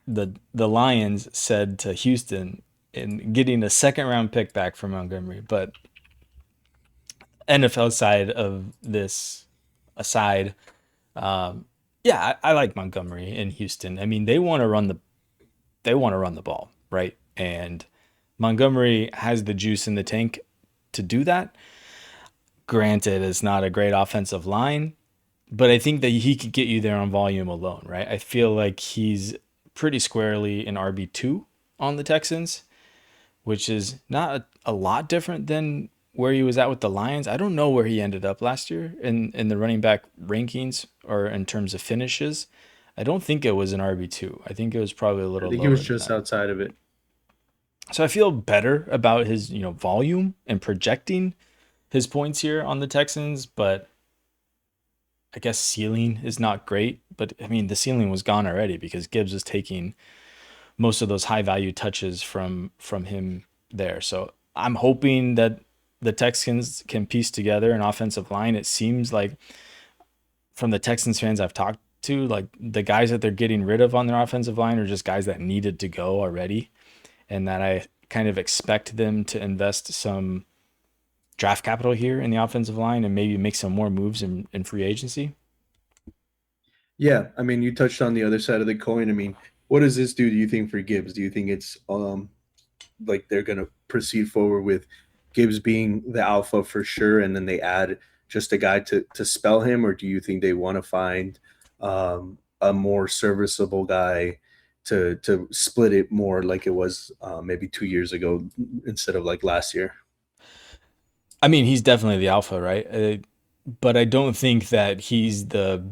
the Lions said to Houston in getting a second round pick back from Montgomery. But NFL side of this aside, yeah, I like Montgomery in Houston. I mean, they want to run the ball, right? And Montgomery has the juice in the tank to do that. Granted, it's not a great offensive line, but I think that he could get you there on volume alone, right? I feel like he's pretty squarely an RB2 on the Texans, which is not a lot different than where he was at with the Lions. I don't know where he ended up last year in the running back rankings or in terms of finishes. I don't think it was an RB2. I think it was probably a I little think he lower was than just that. outside of it. So I feel better about his, volume and projecting his points here on the Texans, but I guess ceiling is not great. But I mean, the ceiling was gone already because Gibbs was taking most of those high value touches from him there. So I'm hoping that the Texans can piece together an offensive line. It seems like from the Texans fans I've talked to, like the guys that they're getting rid of on their offensive line are just guys that needed to go already, and that I kind of expect them to invest some draft capital here in the offensive line and maybe make some more moves in free agency. Yeah, I mean, you touched on the other side of the coin. I mean, what does this do you think for Gibbs? Do you think it's like they're going to proceed forward with Gibbs being the alpha for sure, and then they add just a guy to spell him, or do you think they want to find a more serviceable guy to split it more like it was maybe 2 years ago instead of like last year? I mean, he's definitely the alpha, right? But I don't think that he's the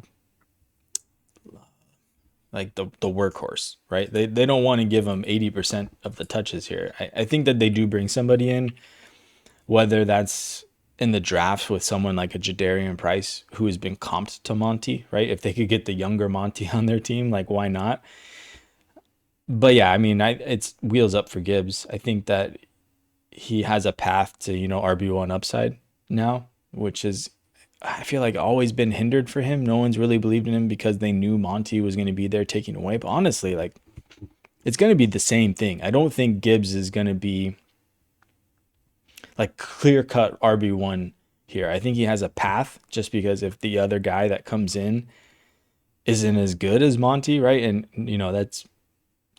workhorse, right? They don't want to give him 80% of the touches here. I think that they do bring somebody in, whether that's in the draft with someone like a Jadarian Price who has been comped to Monty, right? If they could get the younger Monty on their team, like why not? But yeah, I mean, it's wheels up for Gibbs. I think that he has a path to, RB1 upside now, which is, I feel like, always been hindered for him. No one's really believed in him because they knew Monty was going to be there taking away. But honestly, like, it's going to be the same thing. I don't think Gibbs is going to be like clear cut RB1 here. I think he has a path just because if the other guy that comes in isn't as good as Monty, right? And,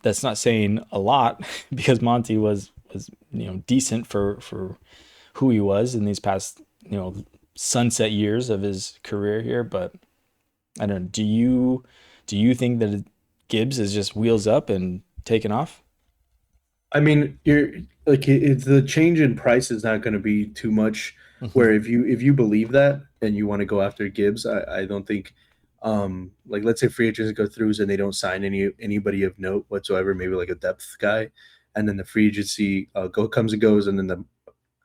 that's not saying a lot because Monty was decent for who he was in these past sunset years of his career here. But I don't know, do you think that Gibbs is just wheels up and taking off? I mean, you're like it's the change in price is not going to be too much. Mhm. Where if you believe that and you want to go after Gibbs, I don't think like let's say free agents go throughs and they don't sign anybody of note whatsoever, maybe like a depth guy, and then the free agency comes and goes, and then the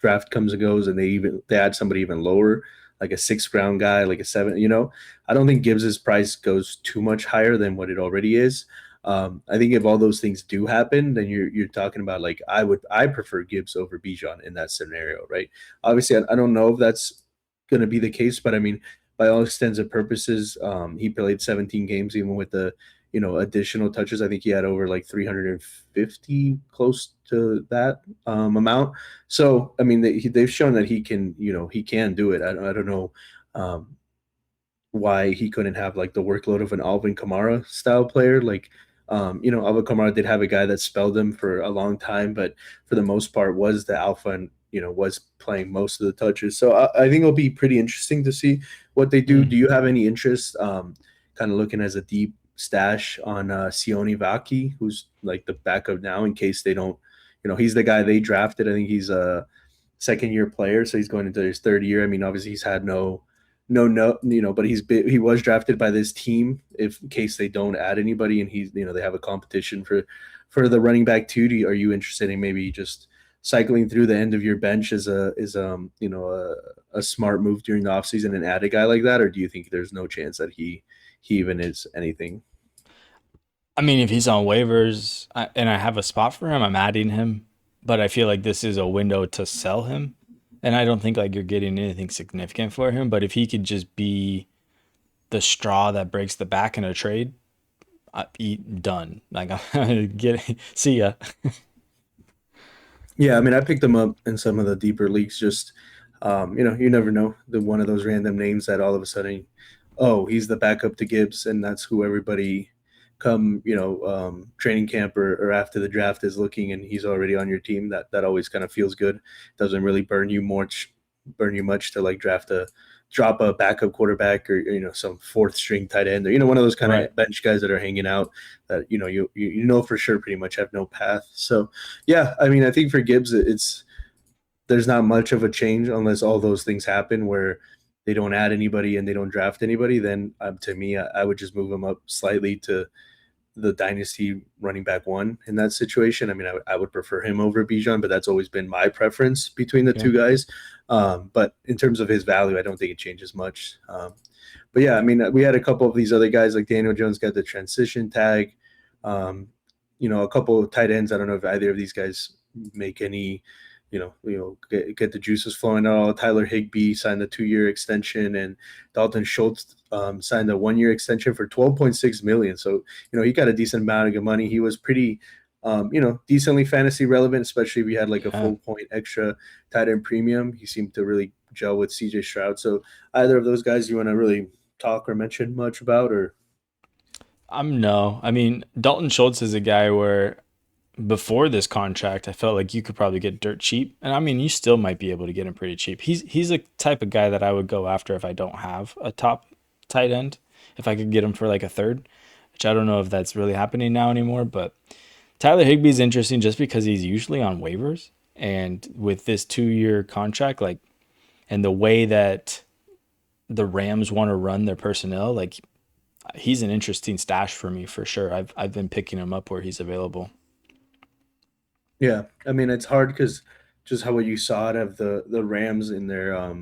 draft comes and goes, and they add somebody even lower, like a sixth round guy, like a seven. I don't think Gibbs's price goes too much higher than what it already is. I think if all those things do happen, then you're talking about like I prefer Gibbs over Bijan in that scenario, right? Obviously, I don't know if that's going to be the case, but I mean, by all extents and purposes, he played 17 games, even with the additional touches. I think he had over like 350, close to that amount. So I mean, they've shown that he can do it. I don't know. Why he couldn't have like the workload of an Alvin Kamara style player. Like, Alvin Kamara did have a guy that spelled him for a long time, but for the most part was the alpha and was playing most of the touches. So I think it'll be pretty interesting to see what they do. Do you have any interest, kind of looking as a deep stash on Sione Vaki, who's like the backup now in case they don't, he's the guy they drafted. I think he's a second-year player, so he's going into his third year. I mean, obviously he's had no, but he was drafted by this team in case they don't add anybody, and he's, they have a competition for the running back too. Are you interested in maybe just cycling through the end of your bench as a smart move during the offseason and add a guy like that, or do you think there's no chance that he even is anything? I mean, if he's on waivers and I have a spot for him, I'm adding him. But I feel like this is a window to sell him, and I don't think like you're getting anything significant for him. But if he could just be the straw that breaks the back in a trade, done. Like, see ya. Yeah, I mean, I picked him up in some of the deeper leagues. Just you never know, the one of those random names that all of a sudden, oh, he's the backup to Gibbs, and that's who everybody come training camp or after the draft is looking, and he's already on your team. That always kind of feels good. Doesn't really burn you much to like drop a backup quarterback or some fourth string tight end, or one of those kind of bench guys that are hanging out that you for sure pretty much have no path. So yeah, I mean, I think for Gibbs there's not much of a change unless all those things happen where they don't add anybody and they don't draft anybody. Then to me, I would just move him up slightly to the dynasty running back one in that situation. I mean, I would prefer him over Bijan, but that's always been my preference between the two guys. But in terms of his value, I don't think it changes much. But yeah, I mean, we had a couple of these other guys like Daniel Jones got the transition tag. A couple of tight ends. I don't know if either of these guys make any, get the juices flowing at all. Tyler Higbee signed a 2-year extension, and Dalton Schultz signed a 1-year extension for $12.6 million. So, he got a decent amount of money. He was pretty, decently fantasy relevant, especially if you had like a full point extra tight end premium. He seemed to really gel with CJ Stroud. So either of those guys you want to really talk or mention much about, or? No. I mean, Dalton Schultz is a guy where before this contract, I felt like you could probably get dirt cheap. And I mean, you still might be able to get him pretty cheap. He's a type of guy that I would go after if I don't have a top tight end, if I could get him for like a third, which I don't know if that's really happening now anymore. But Tyler Higbee is interesting just because he's usually on waivers. And with this 2-year contract, like, and the way that the Rams want to run their personnel, like, he's an interesting stash for me for sure. I've been picking him up where he's available. Yeah, I mean, it's hard because just how you saw it of the Rams in their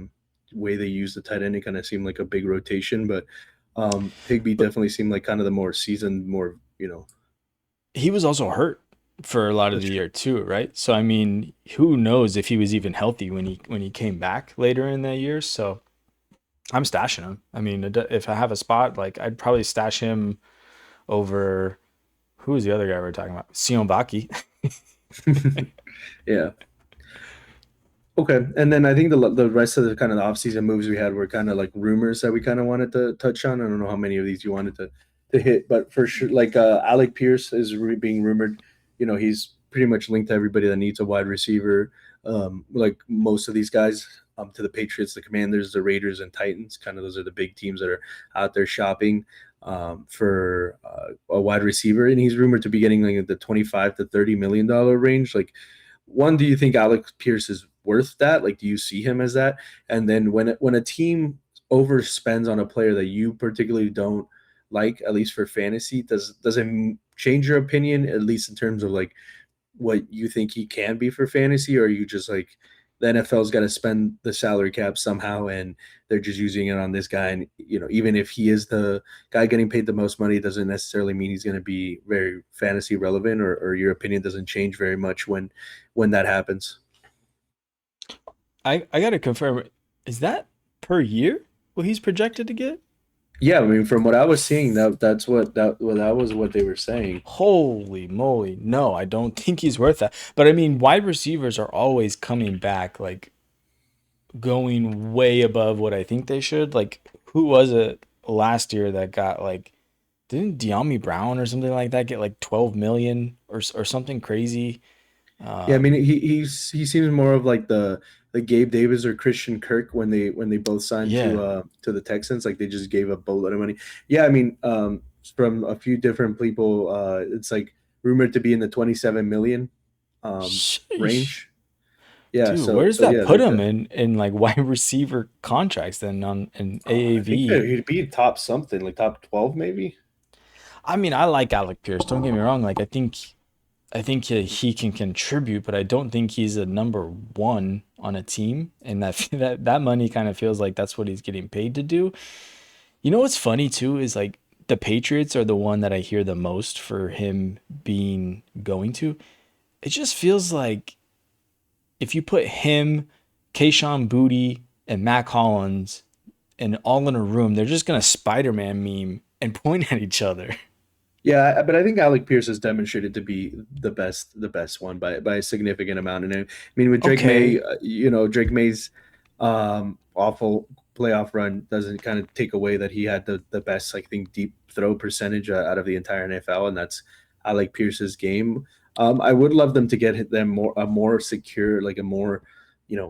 way they use the tight end, it kind of seemed like a big rotation. But Higbee definitely seemed like kind of the more seasoned, He was also hurt for a lot of the year too, right? So I mean, who knows if he was even healthy when he came back later in the year? So I'm stashing him. I mean, if I have a spot, like, I'd probably stash him over, who was the other guy we were talking about? Sion Baki. Yeah. Okay, and then I think the rest of the kind of the offseason moves we had were kind of like rumors that we kind of wanted to touch on. I don't know how many of these you wanted to hit, but for sure, like Alec Pierce is being rumored. He's pretty much linked to everybody that needs a wide receiver. Like most of these guys, to the Patriots, the Commanders, the Raiders, and Titans. Kind of those are the big teams that are out there shopping for a wide receiver, and he's rumored to be getting like the $25 to $30 million range. Like, one, do you think Alec Pierce is worth that? Like, do you see him as that? And then when a team overspends on a player that you particularly don't like, at least for fantasy, does it change your opinion, at least in terms of like what you think he can be for fantasy, or are you just like, the NFL's got to spend the salary cap somehow, and they're just using it on this guy? And even if he is the guy getting paid the most money, it doesn't necessarily mean he's going to be very fantasy relevant, or your opinion doesn't change very much when that happens. I got to confirm, is that per year what he's projected to get? Yeah, I mean, from what I was seeing, that was what they were saying. Holy moly. No, I don't think he's worth that. But I mean, wide receivers are always coming back, like, going way above what I think they should. Like, who was it last year that got, like, didn't De'Ami Brown or something like that get like 12 million or something crazy? Yeah, I mean he seems more of like the Gabe Davis or Christian Kirk when they both signed Yeah. to the Texans. Like they just gave a boatload of money. Yeah, I mean from a few different people, it's like rumored to be in the 27 million Sheesh. range. Yeah, Dude, where does so that yeah, put him in like wide receiver contracts then on in I think AAV? he'd be top something like top 12 maybe. I mean, I like Alec Pierce. Don't get me wrong. Like, I think he can contribute, but I don't think he's a number one on a team. And that that money kind of feels like that's what he's getting paid to do. You know what's funny too is like the Patriots are the one that I hear the most for him being going to. It just feels like if you put him, Kayshawn Booty, and Mac Hollins and all in a room, they're just gonna Spider-Man meme and point at each other. Yeah, but I think Alec Pierce has demonstrated to be the best one by a significant amount. And I mean, with Drake May, Okay. Drake May's awful playoff run doesn't kind of take away that he had the best, I think, deep throw percentage out of the entire NFL, and that's Alec Pierce's game. I would love them to get them more secure, like a more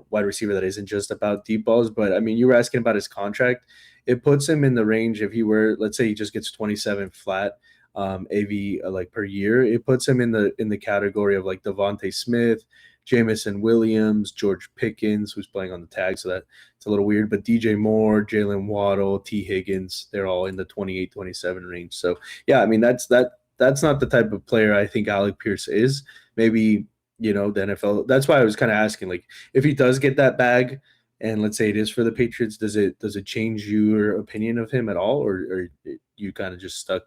wide receiver that isn't just about deep balls. But I mean, you were asking about his contract. It puts him in the range if he were, let's say, he just gets 27 flat AV like per year. It puts him in the category of like Devontae Smith, Jamison Williams, George Pickens, who's playing on the tag, so that it's a little weird. But DJ Moore, Jalen Waddle, T. Higgins, they're all in the 28, 27 range. So yeah, I mean that's not the type of player I think Alec Pierce is. Maybe the NFL. That's why I was kind of asking, like, if he does get that bag, and let's say it is for the Patriots, does it change your opinion of him at all, or you kind of just stuck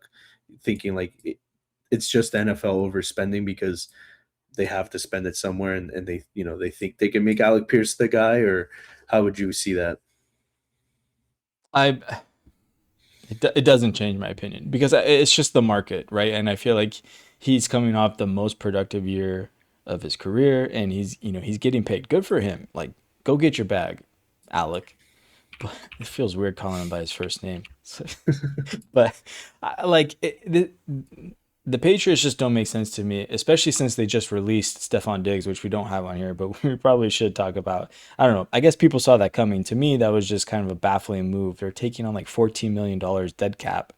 thinking like it's just NFL overspending because they have to spend it somewhere, and they think they can make Alec Pierce the guy, or how would you see that? I it doesn't change my opinion because it's just the market, right? And I feel like he's coming off the most productive year of his career, and he's getting paid. Good for him. Like, go get your bag, Alec. But it feels weird calling him by his first name. But like the Patriots just don't make sense to me, especially since they just released Stephon Diggs, which we don't have on here, but we probably should talk about. I don't know. I guess people saw that coming. To me, that was just kind of a baffling move. They're taking on like $14 million dead cap,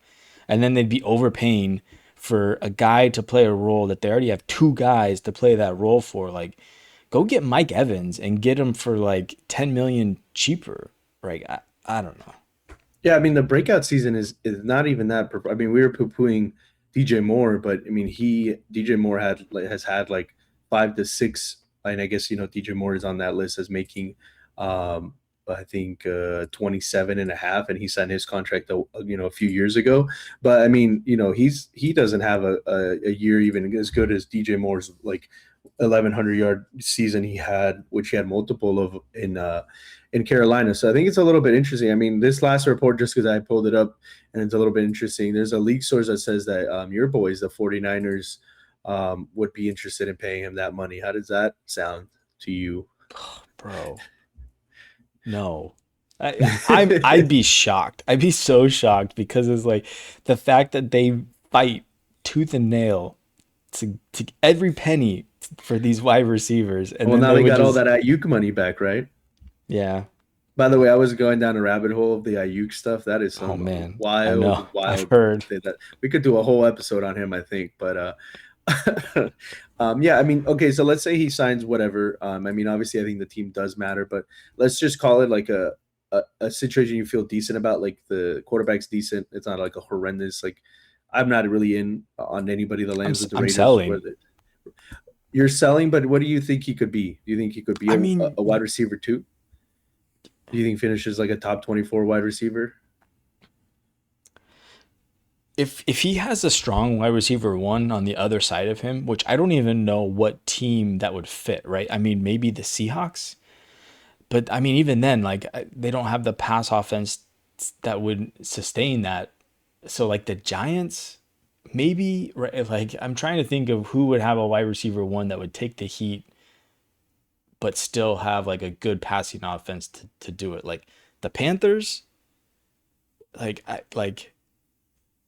and then they'd be overpaying for a guy to play a role that they already have two guys to play that role for. Like, go get Mike Evans and get him for like 10 million cheaper. Right? I don't know. Yeah, I mean the breakout season is not even that. I mean, we were poo-pooing DJ Moore, but I mean DJ Moore has had like 5 to 6, and I guess DJ Moore is on that list as making I think 27 and a half, and he signed his contract a few years ago. But I mean he doesn't have a year even as good as DJ Moore's like 1,100-yard season he had, which he had multiple of in Carolina. So I think it's a little bit interesting. I mean, this last report, just because I pulled it up, and it's a little bit interesting. There's a league source that says that your boys, the 49ers, would be interested in paying him that money. How does that sound to you? Bro, no. I'd be shocked. I'd be so shocked because it's like the fact that they fight tooth and nail to every penny for these wide receivers, and Well, then now they they would got all just, that Ayuk money back, right? yeah. By the way, I was going down a rabbit hole of the Ayuk stuff. That is Oh some man, I know. wild, I've wild heard. thing that we could do a whole episode on him, I think. But yeah, I mean, okay, so let's say he signs whatever. I mean, obviously, I think the team does matter, but let's just call it like a situation you feel decent about. Like the quarterback's decent. It's not like a horrendous. Like I'm not really in on anybody that lands with the I'm Raiders. selling. You're selling, but what do you think he could be? Do you think he could be I a mean, wide receiver too? Do you think finishes like a top 24 wide receiver? if he has a strong wide receiver one on the other side of him, which I don't even know what team that would fit, right? I mean, maybe the Seahawks, but I mean, even then, like they don't have the pass offense that would sustain that. So like the Giants, maybe, right? Like I'm trying to think of who would have a wide receiver one that would take the heat, but still have like a good passing offense to do it. Like the Panthers, like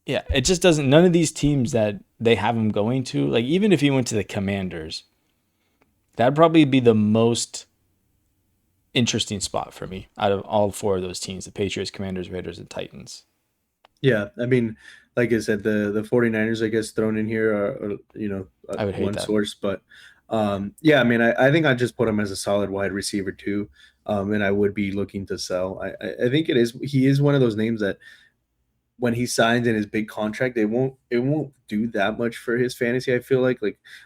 yeah, it just doesn't. None of these teams that they have him going to, like even if he went to the Commanders, That'd probably be the most interesting spot for me out of all four of those teams: the Patriots, Commanders, Raiders, and Titans. Yeah, I mean, like I said, the 49ers, I guess, thrown in here are I would hate one that. source, but yeah, I mean, I think I just put him as a solid wide receiver too, and I would be looking to sell. I think he is one of those names that when he signs in his big contract, it won't do that much for his fantasy. I feel like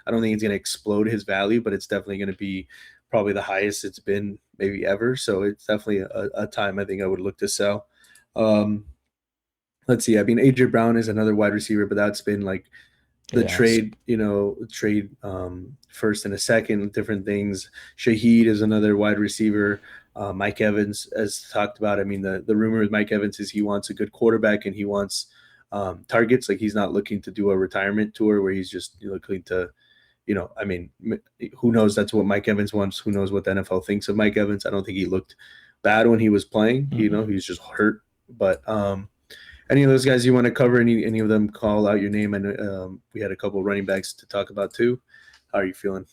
I don't think it's going to explode his value, but it's definitely going to be probably the highest it's been maybe ever. So it's definitely a time I think I would look to sell. Um, let's see. I mean, AJ Brown is another wide receiver, but that's been like the Yes. trade first and a second, different things. Shaheed is another wide receiver. Mike Evans, as talked about. I mean, the rumor with Mike Evans is he wants a good quarterback and he wants targets. Like he's not looking to do a retirement tour where he's just looking to, I mean, who knows? That's what Mike Evans wants. Who knows what the NFL thinks of Mike Evans? I don't think he looked bad when he was playing. Mhm. He's just hurt. But any of those guys you want to cover? Any of them call out your name? And we had a couple running backs to talk about too. How are you feeling?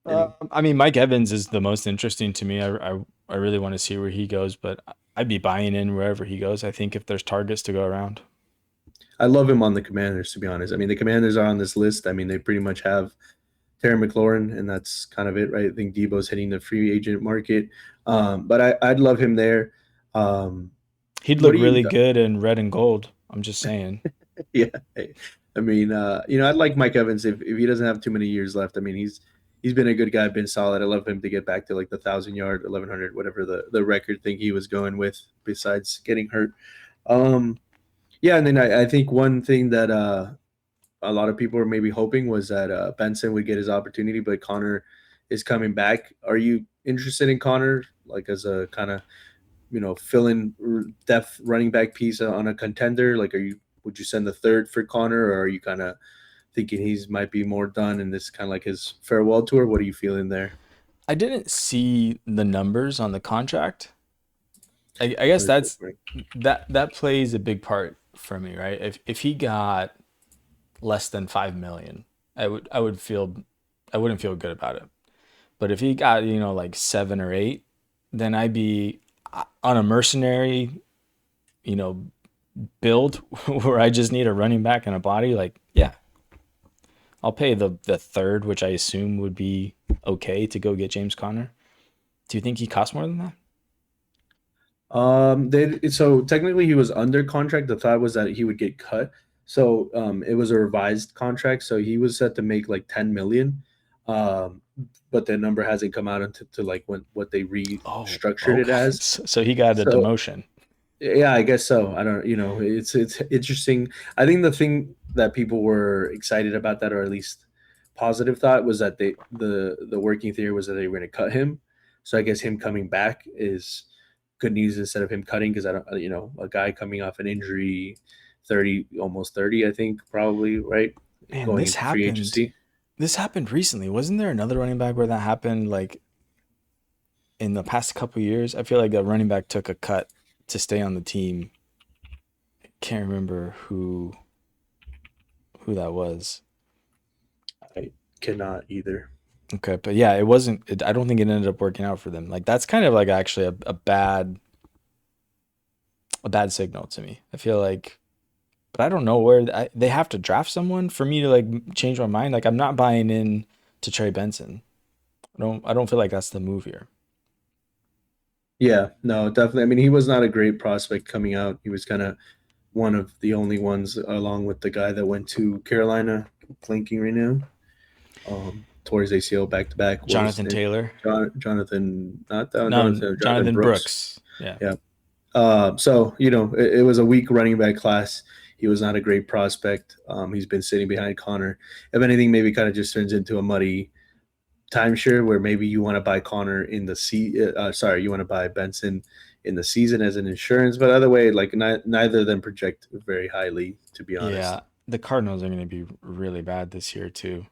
I mean, Mike Evans is the most interesting to me. I really want to see where he goes, but I'd be buying in wherever he goes. I think if there's targets to go around. I love him on the Commanders, to be honest. I mean, the Commanders are on this list. I mean, they pretty much have Terry McLaurin, and that's kind of it, right? I think Debo's hitting the free agent market, but I'd love him there. Um, He'd what look do you? really good in red and gold. I'm just saying. Yeah, I mean, I'd like Mike Evans if he doesn't have too many years left. I mean, he's been a good guy, been solid. I love him to get back to like the 1,000 yard, 1,100, whatever the record thing he was going with, besides getting hurt. Um, yeah, and then I think one thing that a lot of people were maybe hoping was that Benson would get his opportunity, but Connor is coming back. Are you interested in Connor, like as a kind of fill in depth running back piece on a contender? Like, would you send the third for Connor, or are you kind of thinking he's might be more done and this kind of like his farewell tour? What are you feeling there? I didn't see the numbers on the contract. I guess that plays a big part for me, right? If he got less than 5 million, I wouldn't feel good about it. But if he got, like 7 or 8, then I'd be on a mercenary, you know, build where I just need a running back and a body. Like, yeah, I'll pay the third, which I assume would be okay to go get James Conner. Do you think he costs more than that? So technically he was under contract. The thought was that he would get cut. So it was a revised contract. So he was set to make like 10 million. Um, but the number hasn't come out until to like what they Oh, restructured it okay. as. So he got a So demotion. yeah, I guess so. I don't, it's interesting. I think the thing that people were excited about that, or at least positive thought, was that the working theory was that they were going to cut him. So I guess him coming back is good news instead of him cutting, because I don't, a guy coming off an injury, 30, almost 30, I think probably, right, Man, going into free agency. This happened recently. Wasn't there another running back where that happened like in the past couple of years? I feel like a running back took a cut to stay on the team. Can't remember who that was. I cannot either. Okay, but yeah, it wasn't. I don't think it ended up working out for them. Like that's kind of like actually a bad signal to me. I feel like, but I don't know where they have to draft someone for me to like change my mind. Like I'm not buying in to Trey Benson. I don't feel like that's the move here. Yeah, no, definitely. I mean, he was not a great prospect coming out. He was kind of one of the only ones, along with the guy that went to Carolina, blanking right now. Tore his ACL back to back. What was his Jonathan name? Taylor. Jonathan, not that No, Jonathan Jonathan Brooks. Brooks. Yeah. Yeah. So it was a weak running back class. He was not a great prospect. He's been sitting behind Connor. If anything, maybe kind of just turns into a muddy timeshare where maybe you want to buy Connor in the you want to buy Benson in the season as an insurance, but other way, like neither of them project very highly, to be honest. Yeah. The Cardinals are going to be really bad this year too.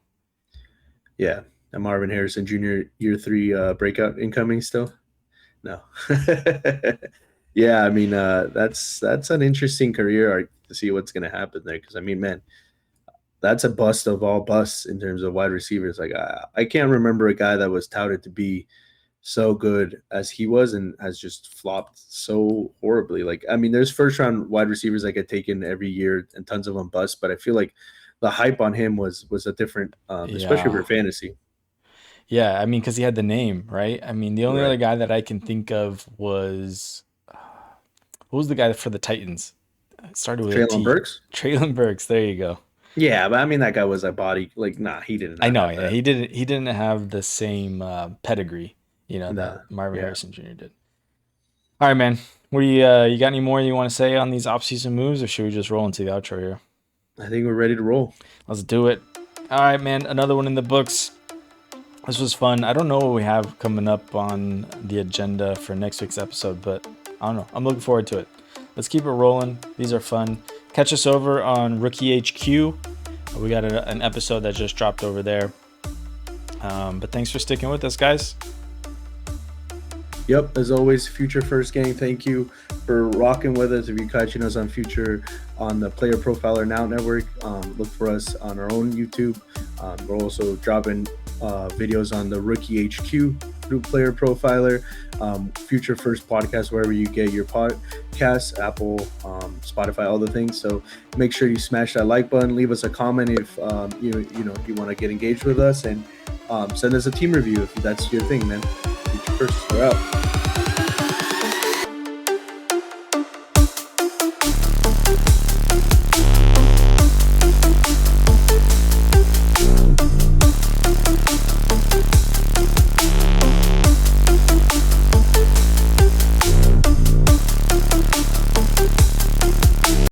Yeah, and Marvin Harrison Jr. year 3 breakout incoming still. No. Yeah, I mean that's an interesting career arc to see what's going to happen there, because I mean, man, that's a bust of all busts in terms of wide receivers. Like I can't remember a guy that was touted to be so good as he was and has just flopped so horribly. Like, I mean, there's first round wide receivers that get taken every year and tons of them bust, but I feel like the hype on him was a different, especially for fantasy. Yeah, I mean, because he had the name, right? I mean, the only Right. other guy that I can think of was who was the guy for the Titans? It started with a Traylon T. Burks. Traylon Burks. There you go. Yeah, but I mean that guy was a body like he didn't. I know. Have Yeah, that. he didn't have the same pedigree, Nah, that Marvin yeah. Harrison Jr. did. All right, man. What do you got any more you want to say on these offseason moves, or should we just roll into the outro here? I think we're ready to roll. Let's do it. All right, man. Another one in the books. This was fun. I don't know what we have coming up on the agenda for next week's episode, but I don't know. I'm looking forward to it. Let's keep it rolling. These are fun. Catch us over on Rookie HQ. We got an episode that just dropped over there. But thanks for sticking with us, guys. Yep, as always, Future First Gang, thank you for rocking with us. If you're catching us on the Player Profiler Now Network, look for us on our own YouTube. We're also dropping videos on the Rookie HQ group Player Profiler, Future First Podcast, wherever you get your podcasts, Apple, Spotify, all the things. So make sure you smash that like button, leave us a comment if you want to get engaged with us, and send us a team review if that's your thing, man. Future First, we're out.